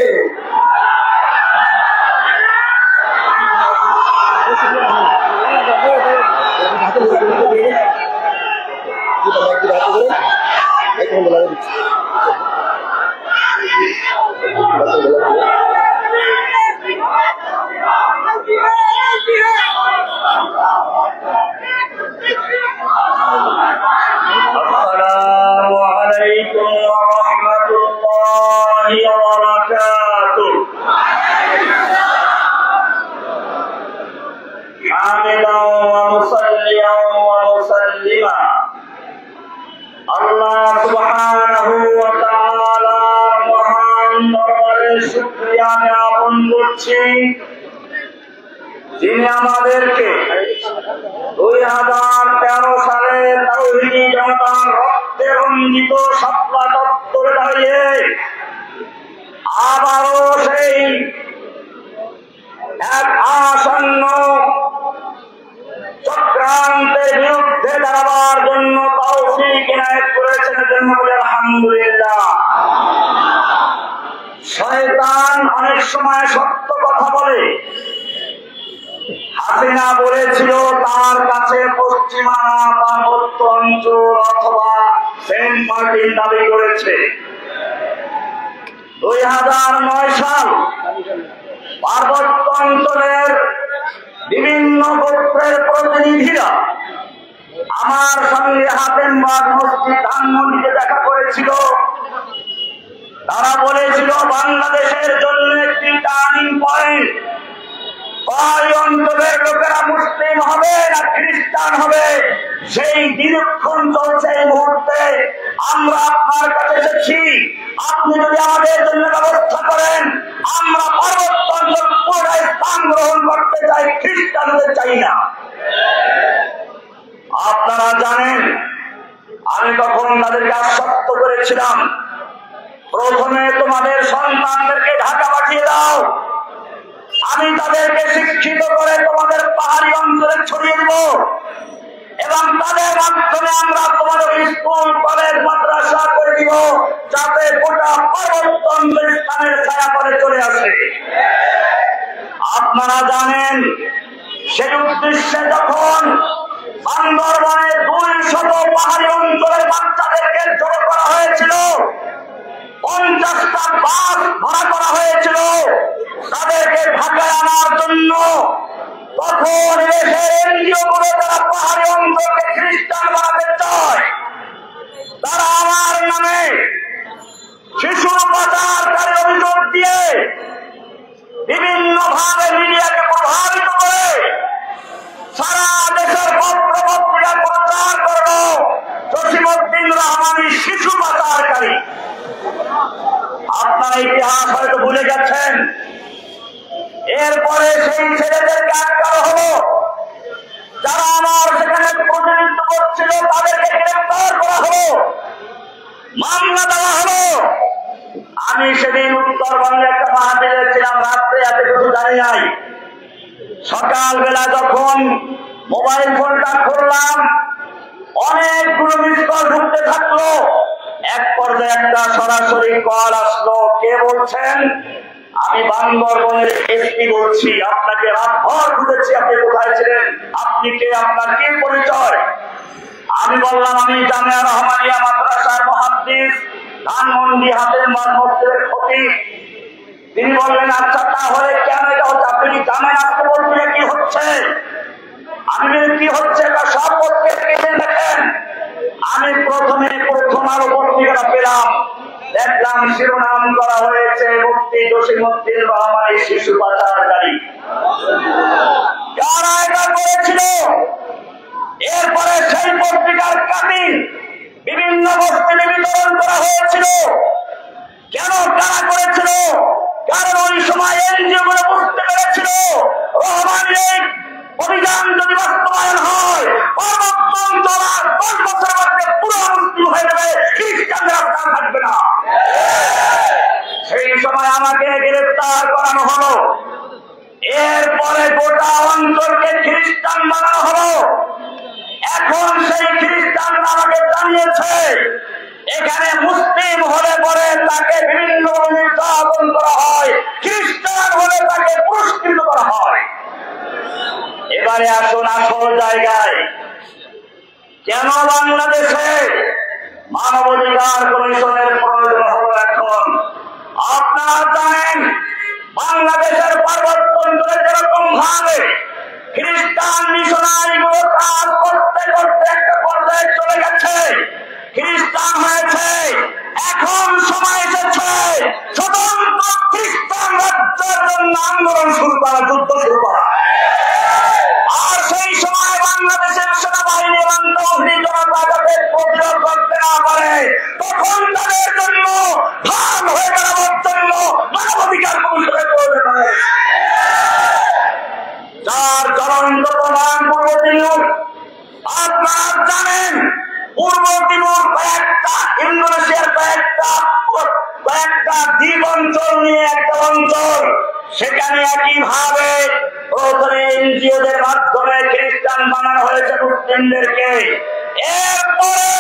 আসসালামু আলাইকুম ওয়া রাহমাতুল্লাহি ওয়া বারাকাতুহু। হামিদান ওয়া মুসাল্লিয়ান ওয়া মুসাল্লিমা আল্লাহ সুবহানাহু ওয়া তাআলার মহান দরবারে শুকরিয়া জ্ঞাপন করছি, যিনি আমাদেরকে 2013 সালে তাওহীদি জনতার রক্তে রঞ্জিত শাপলা চত্বরে দাঁড়িয়ে আবারও সেই এক আসন্ন চক্রান্তের বিরুদ্ধে দাঁড়াবার জন্য তৌফিক ইনায়েত করেছেন, জন্য বলে আলহামদুলিল্লাহ। শয়তান অনেক সময় সত্য কথা বলে। হাসিনা বলেছিল তার কাছে পশ্চিমা পার্বত্য অঞ্চল অথবা সেন্ট মার্টিন দাবি করেছে। 2009 সাল পার্বত্য অঞ্চলের বিভিন্ন গোত্রের প্রতিনিধিরা আমার সঙ্গে হাতেমবাগ মসজিদ ধানমন্ডিতে দেখা করেছিল। তারা বলেছিল বাংলাদেশের জন্য একটি টার্নিং পয়েন্ট, ওই অঞ্চলের লোকেরা মুসলিম হবে না খ্রিস্টান হবে সেই বিলক্ষণ চলছে এই মুহূর্তে। আমরা আপনার কাছে এসেছি, আপনি যদি আমাদের জন্য ব্যবস্থা করেন, আমরা পার্বত্য অঞ্চল পুরোটাই স্থান গ্রহণ করতে চাই, খ্রিস্টানদের চাই না। আপনারা জানেন আমি তখন তাদেরকে আশ্বস্ত করেছিলাম, প্রথমে তোমাদের সন্তানদেরকে ঢাকা পাঠিয়ে দাও, আমি তাদেরকে শিক্ষিত করে তোমাদের পাহাড়ি অঞ্চলে ছড়িয়ে দিব এবং তাদের মাধ্যমে আমরা তোমাদের স্কুল কলেজ মাদ্রাসা করে দিব, যাতে গোটা পার্বত্য অঞ্চল ইসলামের ছায়া পড়ে চলে আসে। আপনারা জানেন সেই উদ্দেশ্যে যখন বান্দরবানে 200 পাহাড়ি অঞ্চলের বাচ্চাদেরকে জড়ো করা হয়েছিল, 50টা বাস ভাড়া করা হয়েছিল তাদেরকে ঢাকায় আনার জন্য, তখন দেশের এনজিও গুলো যারা পাহাড়ি অঞ্চলকে খ্রিস্টান বানাতে চায়, তারা আমার নামে শিশু পাচারকারী অভিযোগ দিয়ে বিভিন্ন ভাবে মিডিয়াকে প্রভাবিত করে সারা দেশের পত্র পত্রিকা প্রচার করল জসিমউদ্দিন রহমানী শিশু পাচারকারী। আপনারা ইতিহাস হয়তো ভুলে গেছেন। এরপরে সেই ছেলেদেরকে আটকানো হলো, যারা আমার সেখানে প্রতিনিধিত্ব করছিল তাদেরকে গ্রেফতার করা হলো, মামলা দেওয়া হলো। আমি সেদিন উত্তরবঙ্গে একটা মাহফিলে ছিলাম, রাত্রে এত কিছু জানি নাই। সকালবেলা যখন মোবাইল ফোনটা খুললাম, অনেকগুলো মিস কল ঢুকতে থাকলো। এক পর্যায়ে একটা সরাসরি কল আসলো। কে বলছেন? আমি বান্দরবনের এসপি বলছি, আপনাকে রাতভর খুঁজেছি, আপনি কোথায় ছিলেন, আপনি কে, আপনার কি পরিচয়? আমি বললাম আমি জামিয়া রহমানিয়া মাদ্রাসার মুহাদ্দিস, ধানমন্ডি হাতের মসজিদের খতিব। তিনি বললেন আচ্ছা তাহলে কেন এটা হচ্ছে, আপনি কি জানেন আজকে বলতে কি হচ্ছে? আমি কি হচ্ছে এটা সব পত্রিকা দেখেন। আমি প্রথম আলো পত্রিকাটা পেলাম, দেখলাম শিরোনাম করা হয়েছে মুফতি জসিমউদ্দিন রহমানী শিশু পাচারকারী। যারা এটা করেছিল, এরপরে সেই পত্রিকার কাটিং বিভিন্ন বস্তিতে বিতরণ করা হয়েছিল। কেন কারা করেছিল? কারণ ওই সময় এনজিও গুলো বুঝতে পেরেছিল রহমানের অভিযান যদি বাস্তবায়ন হয়, পার্বত্য অঞ্চল আর 10 বছরের মধ্যে পুরো মুসলিম হয়ে যাবে, খ্রিস্টানরা থাকবে না। সেই সময় আমাকে গ্রেফতার করানো হলো। এরপরে গোটা অঞ্চলকে খ্রিস্টান বানানো হলো। এখন সেই খ্রিস্টানরা আমাকে জানিয়েছে এখানে মুসলিম হলে পরে তাকে বিভিন্ন নির্যাতন করা হয়, খ্রিস্টান হলে তাকে পুরস্কৃত করা হয়। এবারে আসুন আসল জায়গায়। কেন বাংলাদেশে মানবাধিকার কমিশনের প্রয়োজন হলো এখন? আপনারা জানেন বাংলাদেশের পার্বত্য অঞ্চলে যেরকম ভাবে খ্রিস্টান মিশনারি গুলো কাজ করতে করতে একটা পর্যায়ে চলে গেছে, খ্রিস্টান হয়েছে। এখন সময় এসেছে স্বতন্ত্র খ্রিস্টান রাজ্যের জন্য আন্দোলন শুরু করা, যুদ্ধ শুরু করা। আর সেই সময় বাংলাদেশের সেনাবাহিনী এবং তৌহিদি জনতা যাতে প্রতিরোধ করতে না পারে, তখন তাদের জন্য ঢাল হয়ে দাঁড়াবার জন্য মানবাধিকার কমিশনের প্রয়োজন হয়। যার জ্বলন্ত প্রমাণ পূর্ব তিমুর। আপনারা জানেন পূর্ব তিমুর কয়েকটা, ইন্দোনেশিয়ার কয়েকটা দ্বীপ অঞ্চল নিয়ে একটা অঞ্চল, সেখানে একইভাবে প্রথমে এনজিওদের মাধ্যমে খ্রিস্টান বানানো হয়েছে মুসলিমদেরকে। এরপরে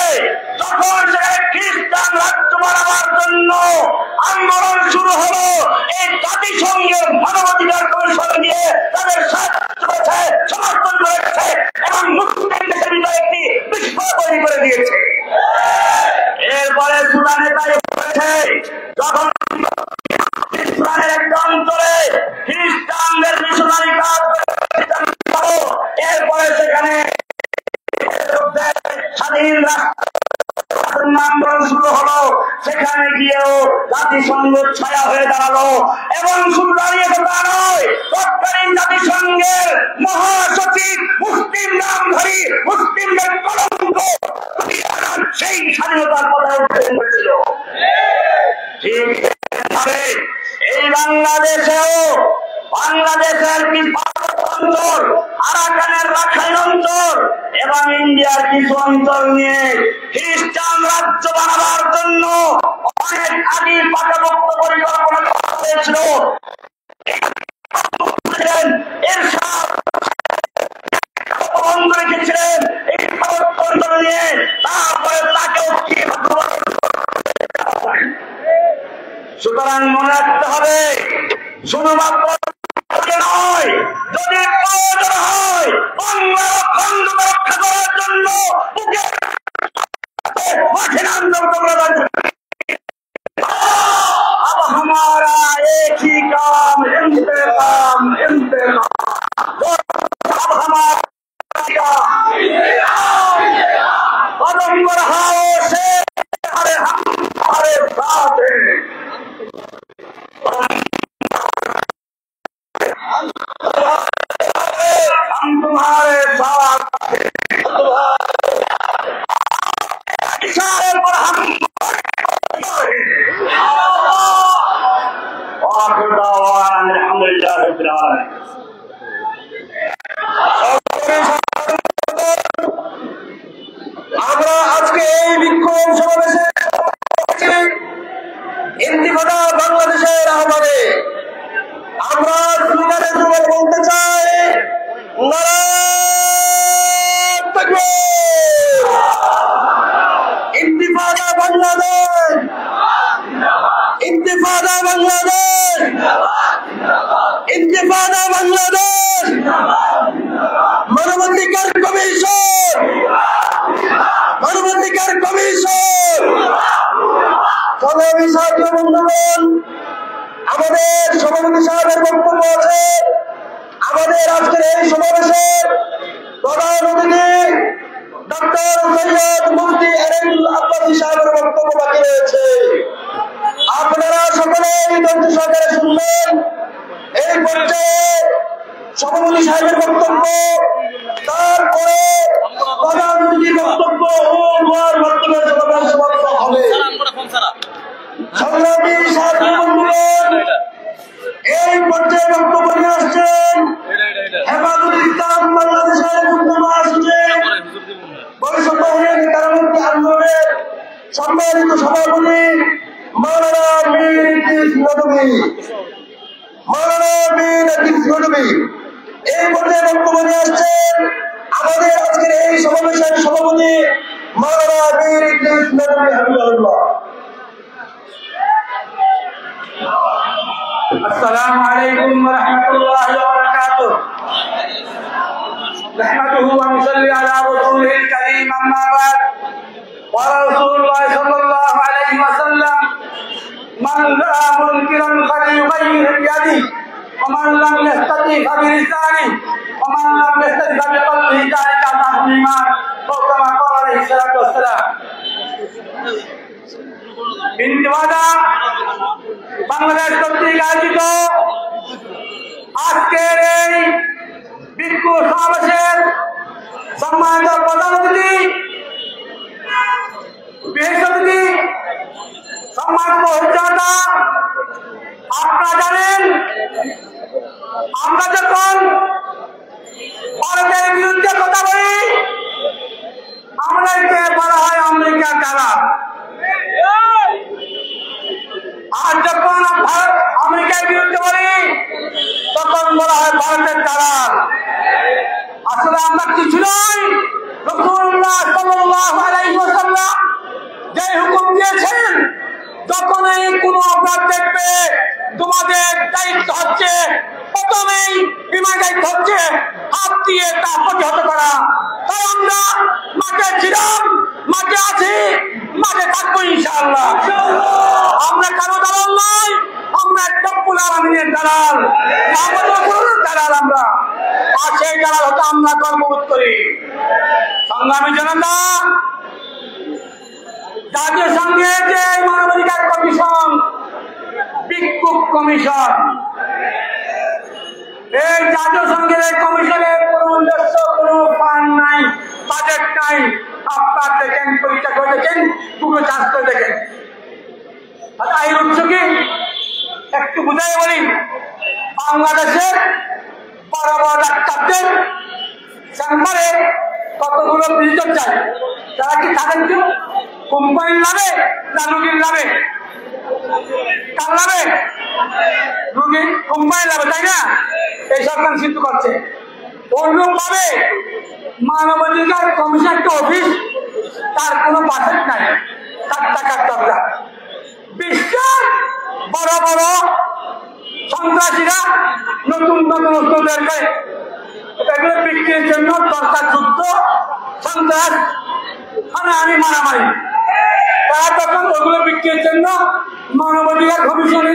যখন সেখানে খ্রিস্টান রাজ্য বানাবার জন্য আন্দোলন শুরু হলো, এই জাতিসংঘের মানবাধিকার কমিশন দিয়ে তাদের সমর্থন করেছে এবং মুসলিম দেশের ভিতরে একটি বিস্ফোরণ তৈরি করে দিয়েছে। এরপরে সুদানে তাই হয়েছে, যখন সুদানের একটা অঞ্চলে খ্রিস্টানদের মিশনারি কাজ, এরপরে সেখানে স্বাধীন আন্দোলন শুরু হলো, সেখানে গিয়েও জাতিসংঘ ছায়া হয়ে দাঁড়ালো। এবং শুধু দাঁড়িয়েছে তা নয়, তৎকালীন জাতিসংঘের মহাসচিব মুসলিম নামধারী, মুসলিমদের কলঙ্ক সেই স্বাধীনতার কথা উল্লেখ করেছিল। ঠিক এই বাংলাদেশেও বাংলাদেশের অঞ্চল, আরাকানের রাখাইন অঞ্চল এবং ইন্ডিয়ার কিছু অঞ্চল নিয়ে খ্রিস্টান রাজ্য বানাবার জন্য অনেক আগে পাকাপোক্ত পরিকল্পনা করা হয়েছিল। বন্ধ রেখেছিলেন এই পার্বত্য অঞ্চল নিয়ে, তারপরে তাকেও সুতরাং মনে রাখতে হবে শুধুমাত্র নয়, যদি প্রয়োজন হয় বাংলা খণ্ড রক্ষা করার জন্য মাঠে আন্দোলন করা যাবে। अब हमारा एक ही काम इंतकाम इंतकाम। अब हमारा ইনতিফাদা বাংলাদেশ, মানবাধিকার কমিশন, মানবাধিকার কমিশন। বন্ধুগণ, আমাদের সভাপতি সাহেবের বক্তব্য আছে। আমাদের আজকের এই সমাবেশের প্রধান অতিথি ডক্টর সৈয়দ মুফতি এনায়েতুল আব্বাসী সাহেবের বক্তব্য বাকি রয়েছে। আপনারা সকলেই ধৈর্য সহকারে শুনবেন। এই পর্যায়ে সভাপতি সাহেবের বক্তব্য, তারপরে প্রধান অতিথির বক্তব্য ও দোয়ার মাধ্যমে সমাবেশ সমাপ্ত হবে। সংগ্রামী সাথী বন্ধুগণ, এই পর্যায়ে বক্তব্য নিয়ে আসছেন হেফাজতুল ইসলাম বাংলাদেশের যুগ্ম মহাসচিব, ভবিষ্যৎ নেতামন্ত্রী আন্দোলনের সম্মানিত সভাপতি মাওলানা মীর ইদ্রিস নদভী। মাওলানা মীর ইদ্রিস নদভী এই পর্যায়ে বক্তব্য নিয়ে আসছেন আমাদের আজকের এই সমাবেশের সভাপতি মাওলানা মীর ইদ্রিস নদভী হাফিজাহুল্লাহ। السلام عليكم ورحمة الله وبركاته. نحمده ونصلي على رسوله الكريم أما بعد. قال رسول الله صلى الله عليه وسلم: من رأى منكرا فليغيره بيده ومن لم يستطع فبلسانه ومن لم يستطع بقلبه ذلك أضعف الإيمان أو كما قال عليه الصلاة والسلام. ইনতিফাদা বাংলাদেশ কর্তৃক আয়োজিত আজকের এই বিক্ষোভ সমাবেশের সম্মানিত প্রধান অতিথি, বিশেষ অতিথি, সম্মানিত অভিজ্ঞতা, আপনারা জানেন আমরা যখন ভারতের বিরুদ্ধে কথা বলি আমাদেরকে বলা হয় আমেরিকার দ্বারা, আর যখন ভারত আমেরিকার বিরুদ্ধে বলি তখন বলা হয় ভারতের দ্বারা। আসলে আমরা কিছু নয়, রাসূলুল্লাহ সাল্লাল্লাহু আলাইহি ওয়াসাল্লাম যে হুকুম দিয়েছেন, যখনই কোনো অপরাধ দেখবে তোমাদের দায়িত্ব হচ্ছে প্রথমেই দায়িত্ব হচ্ছে হাত দিয়ে তা প্রতিহত করা। তাই আমরা মাঠে ছিলাম, মাঠে আছি, মাঠে থাকবো ইনশাআল্লাহ। আমরা কারো দালাল নয়, আমরা রব্বুল আলামিনের দালাল, দালাল আমরা, আর সেই দালাল হতে আমরা গর্ববোধ করি। সংগ্রামী জনতা, জাতীয় সংঘের যে মানবাধিকার কমিশন, বিক্ষোভ কমিশন, এই জাতীয় সংঘের এই কমিশনের কোন উদ্দেশ্য, কোন ফান্ড নাই, বাজেট নাই। আপনার দেখেন, পরীক্ষা করে দেখেন, পুরো চাষ করে দেখেন। এই উৎস কি একটু বুঝাই বলি, বাংলাদেশের বড় বড় ডাক্তারদের চেম্বারে কতগুলো ভিজিটর চাই, তারা কি থাকেন কেউ কোম্পানির লাভে না রুগীর লাভে? কার লাভে? রুগী কোম্পানির লাভে, তাই না? এই সরকার সিদ্ধ করছে। অনুরূপ ভাবে মানবাধিকার কমিশন একটা অফিস, তার কোনো বাজেট নাই, তার টাকার দরকার। বিশ্বের বড় বড় সন্ত্রাসীরা নতুন নতুন অস্ত্র বের করে, এগুলো বিক্রির জন্য দরকার যুদ্ধ, সন্ত্রাস, হানাহানি, মারামারি। তারা তখন ওগুলো বিক্রির জন্য মানবাধিকার কমিশনে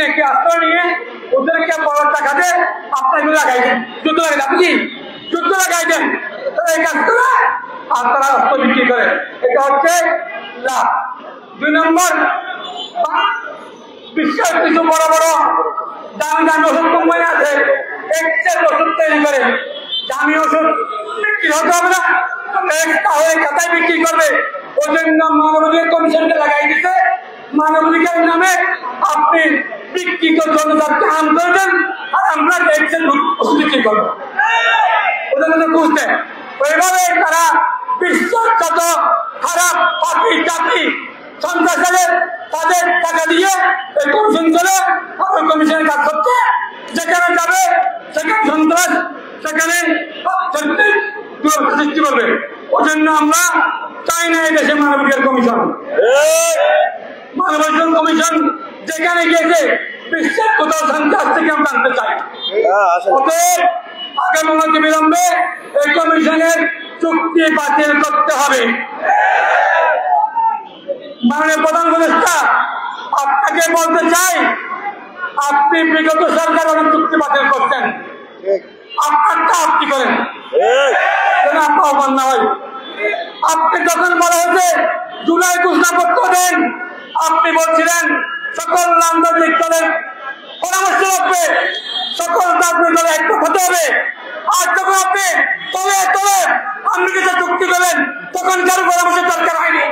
নাকি আশ্রয় নিয়ে ওদেরকে বড় টাকা দিয়ে আপনার এগুলো লাগাই দেন, যুদ্ধ লাগাই দেন। আপনি কি যুদ্ধ লাগাই দেন? তারা এই কাজ করে আর তারা অস্ত্র বিক্রি করে। এটা হচ্ছে লাভ। 2 নম্বর, বিশ্বের কিছু বড় বড় দামি দামি ওষুধ কোম্পানি আছে, এক্সেল ওষুধ তৈরি করে। দামি ওষুধ বিক্রি হতে হবে না, তাহলে খাতায় বিক্রি করবে। ওই জন্য মানবাধিকার কমিশনকে লাগাই দিতে, মানবাধিকার নামে আপনি বিক্রি জন্য আম করবেন আর আমরা এক্সেল ওষুধ বিক্রি করবো। ওদের মধ্যে বুঝতে ওইভাবে তারা বিশ্বের যত খারাপ পাপি জাতি সন্ত্রাসের তাদের টাকা দিয়ে এই কমিশন করে কমিশনের কাজ করছে। যেখানে যাবে সেখানে সন্ত্রাস, সেখানে সৃষ্টি করবে। ওই জন্য আমরা চাই না এই দেশে মানবাধিকার কমিশন। মানবাধিকার কমিশন যেখানে গিয়েছে বিশ্বের কোথাও শান্তি আজ থেকে আমরা আনতে চাই। অতএব আগামী অনতি বিলম্বে এই কমিশনের চুক্তি বাতিল করতে হবে। মাননীয় প্রধান উপদেষ্টা, আপনাকে বলতে চাই, আপনি বিগত সরকার অনেক চুক্তি বাতিল করছেন, আপনারটা আপনি করেন যেন আপনার অমান না হয়। আপনি যখন বলা হয়েছে জুলাই ঘোষণাপত্র দেন, আপনি বলছিলেন সকল রাজনৈতিক দলের পরামর্শ রাখবে, সকল রাজনৈতিক দলে একমত হতে হবে। আর যখন আপনি তলে তলে আমেরিকাতে চুক্তি করেন, তখন কারো পরামর্শের দরকার হয়নি।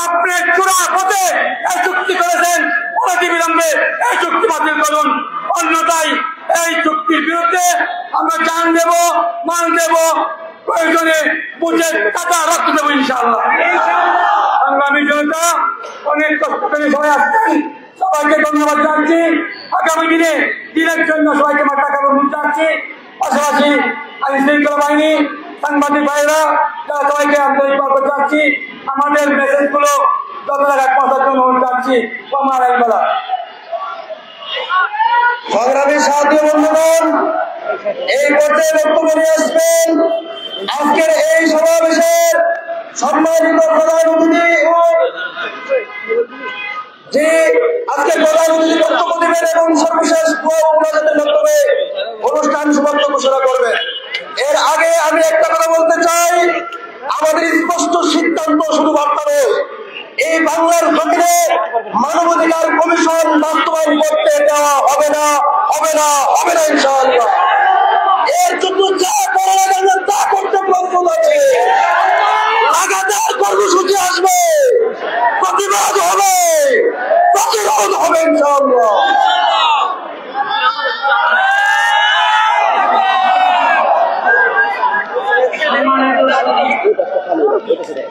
আপনি চূড়া পথে এই চুক্তি করেছেন, অনতি বিলম্বে এই চুক্তি বাতিল করুন, অন্যথায় এই চুক্তির বিরুদ্ধে আমরা জান দেব, মান দেব, প্রয়োজনে বুঝে টাকা রক্ত দেবো ইনশাআল্লাহ। সংগ্রামী জনতা, অনেক কষ্ট করে সবাই আসছেন, সবাইকে ধন্যবাদ জানাচ্ছি। আগামী দিনে দিনের জন্য সবাইকে মাথা কাপড় জানাচ্ছি। পাশাপাশি আইন শৃঙ্খলা বাহিনী, সাংবাদিক ভাইরা, তারা সবাইকে আন্তরিকভাবে জানাচ্ছি। আমাদের মেসেজ গুলো যত জায়গায় পৌঁছার জন্য জানাচ্ছি। আমার আইনবেলা সংগ্রামী সাথী বন্ধুগণ, এই পর্যায়ে বক্তব্য নিয়ে আসবেন আজকের এই সমাবেশের সম্মানিত প্রধান অতিথি যে আজকে প্রধান অতিথি বক্তব্য দেবেন এবং সর্বশেষ বক্তব্যে অনুষ্ঠান সমাপ্ত ঘোষণা করবেন। এর আগে আমি একটা কথা বলতে চাই, আমাদের স্পষ্ট সিদ্ধান্ত শুধু বার্তা নয়, এই বাংলার জমিনে মানবাধিকার কমিশন বাস্তবায়ন করতে দেওয়া হবে না, হবে না, হবে না ইনশাআল্লাহ। এর জন্য যা করা লাগে তা করতে প্রস্তুত আছে। লাগাতার কর্মসূচি আসবে, প্রতিবাদ হবে, প্রতিরোধ হবে ইনশাআল্লাহ।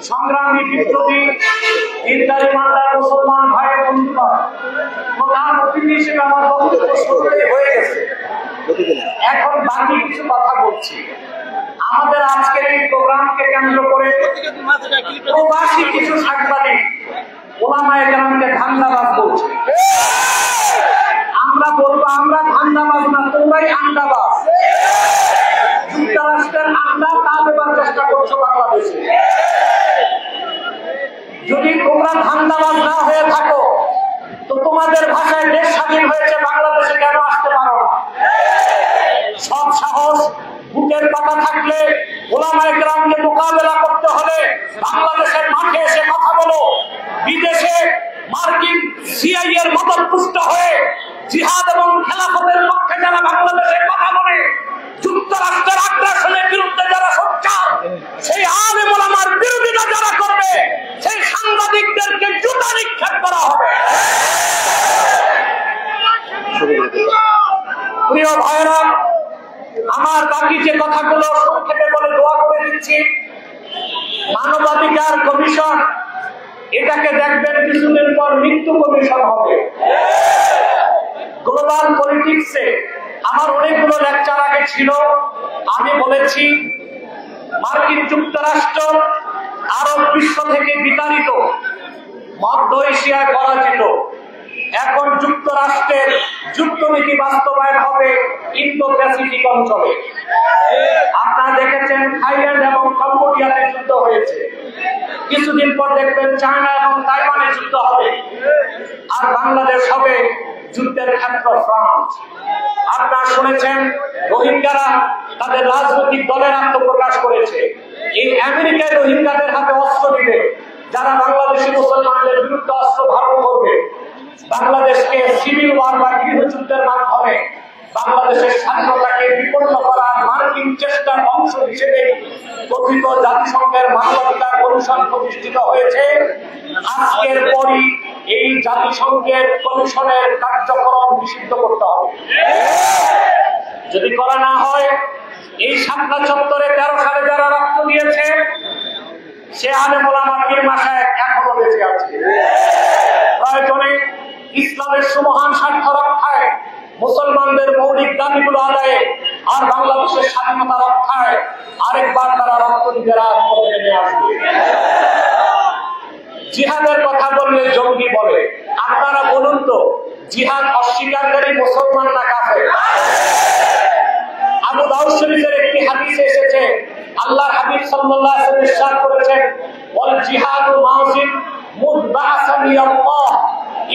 সংগ্রামী বিপ্লবী ইন্দারি মান্দার মুসলমান ভাই বন্ধুরা, প্রধান অতিথি হিসেবে আমার বক্তব্য শুরুতেই হয়ে গেছে। এখন বাকি কিছু কথা বলছি। আমাদের আজকের এই প্রোগ্রামকে কেন্দ্র করে প্রবাসী কিছু সাংবাদিক ওলামায়ে কেরামকে ধান্দাবাজ বলছে। আমরা বলবো আমরা ধান্দাবাজ না, তোমরাই আন্ডাবাজ। যুক্তরাষ্ট্রের আন্ডা তা দেবার চেষ্টা করছো বাংলাদেশে। যদি তোমরা ধান্দাবাজ না হয়ে থাকো, তো তোমাদের ভাষায় দেশ স্বাধীন হয়েছে, বাংলাদেশে কেন আসতে পারো না? সব সাহস বুকের পাতা থাকলে ওলামায়ে কেরামকে মোকাবেলা করতে হলে বাংলাদেশের মাঠে এসে কথা বলো। বিদেশে মার্কিন সিআই এর মদতপুষ্ট হয়ে জিহাদ এবং খেলাফতের পক্ষে যারা বাংলাদেশে কথা বলে, যুক্তরাষ্ট্রের আগ্রাসনের বিরুদ্ধে যারা সোচ্চার, সেই আলেম ওলামার বিরোধিতা যারা করবে, সেই সাংবাদিকদেরকে জুতা নিক্ষেপ করা হবে। প্রিয় ভাইরা, আমার বাকি যে কথাগুলো সংক্ষেপে বলে দোয়া করে দিচ্ছি। মানবাধিকার কমিশন, এটাকে দেখবেন কিছুদিন পর মৃত্যু কমিশন হবে। গ্লোবাল পলিটিক্সে আমার অনেকগুলো লেকচার আগে ছিল, আমি বলেছি মার্কিন যুক্তরাষ্ট্র আরব বিশ্ব থেকে বিতাড়িত, মধ্য এশিয়ায় পরাজিত। এখন যুক্তরাষ্ট্রের যুদ্ধনীতি বাস্তবায়ন হবে ইন্দো প্যাসিফিক অঞ্চলে। আপনারা দেখেছেন থাইল্যান্ড এবং কম্বোডিয়াতে যুদ্ধ হয়েছে, কিছুদিন পর দেখবেন চায়না এবং তাইওয়ানে যুদ্ধ হবে, আর বাংলাদেশ হবে যুদ্ধের ক্ষেত্র ফ্রান্স। আপনারা শুনেছেন রোহিঙ্গারা তাদের রাজনৈতিক দলের আত্মপ্রকাশ করেছে। এই আমেরিকায় রোহিঙ্গাদের হাতে অস্ত্র দিবে, যারা বাংলাদেশি মুসলমানদের বিরুদ্ধে অস্ত্র ধারণ করবে। বাংলাদেশকে সিভিল ওয়ার বা গৃহযুদ্ধের মাধ্যমে বাংলাদেশের স্বাধীনতাকে বিপন্ন করার মার্কিন চেষ্টার অংশ হিসেবে কথিত জাতিসংঘের মানবাধিকার কমিশন প্রতিষ্ঠিত হয়েছে। আজকের পরই এই জাতিসংঘের কমিশনের কার্যক্রম নিষিদ্ধ করতে হবে। যদি করা না হয়, এই শাপলা চত্বরে 13 সালে যারা রক্ত দিয়েছে, সে আলেম ওলামা পীর মাশায়েখ এখনো বেঁচে আছে। প্রয়োজনে ইসলামের সুমহান স্বার্থ রক্ষায়, মুসলমানদের মৌলিক দাবিগুলো আদায়ে, আর বাংলাদেশের স্বাধীনতা রক্ষায় আরেকবার তারা রক্ত দিতে রাজপথে নেমে আসবে। জিহাদের কথা বললে জঙ্গি বলে, আপনারা বলুন তো, জিহাদ অস্বীকারী মুসলমান না কাফের? আবু দাউদ শরীফের একটি হাদিসে এসেছে, আল্লাহর হাবিব সাল্লাল্লাহু আলাইহি ওয়াসাল্লাম ইরশাদ করেছেন, ওয়াল জিহাদু মাযিন মুদবাআসানি আল্লাহ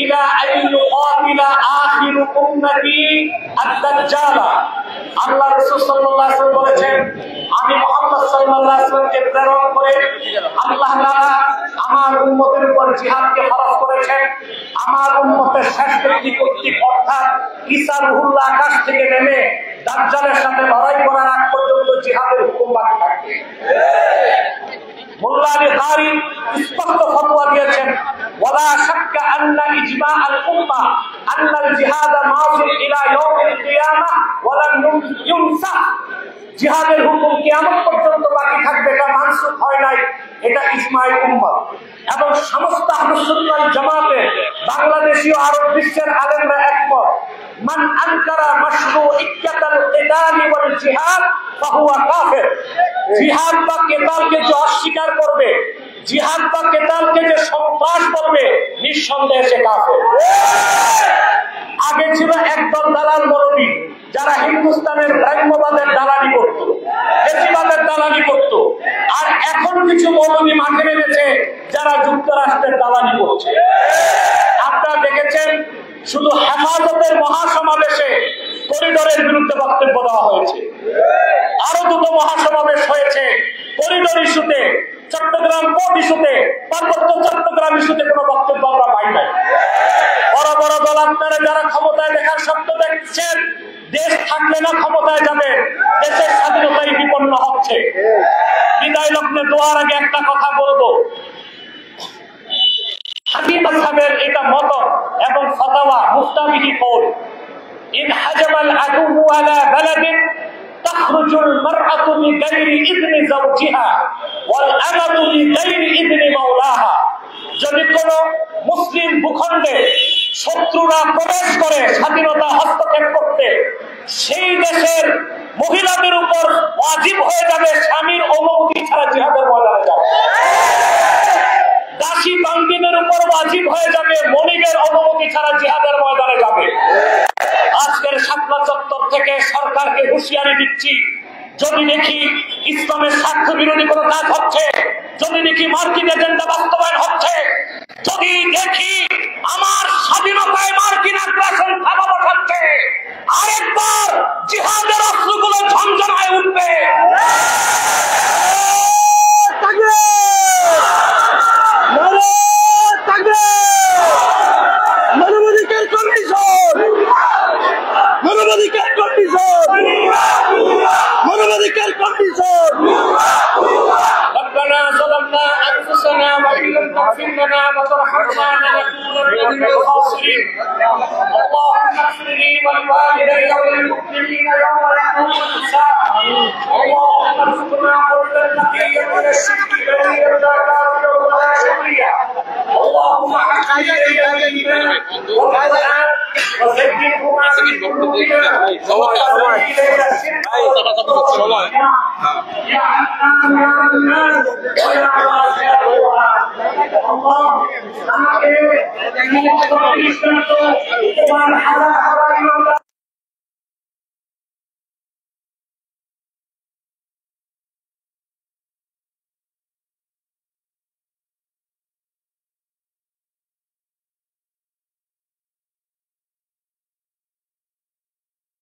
ইলা আন ইউকাতিলা আখিরু উম্মতি আদ-দাজ্জাল। আল্লাহ রাসূল সাল্লাল্লাহু আলাইহি ওয়াসাল্লাম বলেছেন, আমি মুহাম্মদ সাল্লাল্লাহু আলাইহি ওয়াসাল্লামকে প্রেরণ করে আল্লাহ তাআলা আমার উম্মতের উপর জিহাদকে ফরজ করেছেন। আমার উম্মতের শেষ ব্যক্তি কর্তৃক অর্থাৎ ঈসা রুহুল্লাহ আকাশ থেকে নেমে দাজ্জালের সাথে লড়াই করার আগ পর্যন্ত জিহাদের হুকুম বাকি থাকবে। মোল্লা আলী কারি স্পষ্ট ফতোয়া দিয়েছেন, ওয়ালা শাক্কা আন্না ইজমা আল উম্মাহ আন্না আল জিহাদ মাযিন ইলা ইয়াউমিল কিয়ামাহ ওয়া লাম ইউনসাহ। জিহাদের হুকুম কিয়ামত পর্যন্ত বাকি থাকবে, এটা মানসুখ হয় নাই, এটা ইজমায়ে উম্মাহ। এবং সমস্ত আহলে সুন্নাহ ওয়াল জামাতের বাংলাদেশী ও আরব বিশ্বের আলেমরা একমত, মান আনকারা মাশরুইয়াতাল কিতাল ওয়াল জিহাদ ফাহুয়া কাফির। জিহাদ বা কেতালকে যে অস্বীকার করবে, জিহাদ বা কেতালকে যে সন্ত্রাস করবে, নিঃসন্দেহে সে কাফের। আগে ছিল একদল দালাল মৌলবী যারা হিন্দুস্তানের ব্রাহ্মবাদের দালালি করত, দেশিবাদের দালালি করত, আর এখন কিছু মৌলবী মাঠে নেমেছে যারা যুক্তরাষ্ট্রের দালালি করছে। আপনারা দেখেছেন শুধু হেফাজতের মহাসমাবেশে করিডোরের বিরুদ্ধে বক্তব্য দেওয়া হয়েছে, আরো দুটো মহাসমাবেশ হয়েছে করিডোর ইস্যুতে, চট্টগ্রাম পোর্ট ইস্যুতে, পার্বত্য চট্টগ্রাম ইস্যুতে কোনো বক্তব্য আমরা পাই নাই। বড় বড় দল আপনারা যারা ক্ষমতায় দেখার স্বপ্ন দেখছেন, দেশ থাকলে না ক্ষমতায় যাবে, দেশের স্বাধীনতাই বিপন্ন হচ্ছে। বিদায় লগ্নে দোয়ার আগে একটা কথা বলবো, হাদিস মাযহাবের এটা মত এবং ফতোয়া মুফতাবিহি কওল, ইন হাজামাল আদু আলা বালাদিন তাখরুজুল মারআতু বিগাইরি ইযনি যাওজিহা ওয়াল আমাতু বিগাইরি ইযনি মাওলাহা। যদি কোন মুসলিম ভূখণ্ডে শত্রুরা প্রবেশ করে স্বাধীনতা হস্তক্ষেপ করতে, সেই দেশের মহিলাদের উপর ওয়াজিব হয়ে যাবে স্বামীর অনুমতি ছাড়া জিহাদের ময়দানে যাওয়া। দাসী বান্দিদের উপর ওয়াজিব হয়ে যাবে মনিবের অনুমতি ছাড়া জিহাদের ময়দানে যাবে। আজকের শাপলা চত্বর থেকে সরকারকে হুঁশিয়ারি দিচ্ছি, যদি দেখি ইসলামের স্বার্থ বিরোধী কোনো কাজ হচ্ছে, যদি দেখি মার্কিন এজেন্ডা বাস্তবায়ন হচ্ছে, যদি দেখি আমার স্বাধীনতায় মার্কিন আগ্রাসন থাবা বসাচ্ছে, আরেকবার জিহাদের অস্ত্রগুলো ঝনঝনায় উঠবে। মানবাধিকার কমিশন, মানবাধিকার কমিশন, মানবাধিকার কমিশন। ربنا ظلمنا أنفسنا وإن لم تغفر لنا وترحمنا لنكونن من الخاسرين. اللهم اغفر لي ولوالدي وللمؤمنين يوم يقوم الحساب. اللهم ارزقنا قولا نقيا من الشرك بريا لا كافر ولا شقيا. اللهم حقق إلينا الإيمان والقرآن وزينهما في قلوبنا وكره إلينا الشرك والكفر. يا حنان يا منان ويا واسع القرآن. الله আমাকে তোমার হারা হারা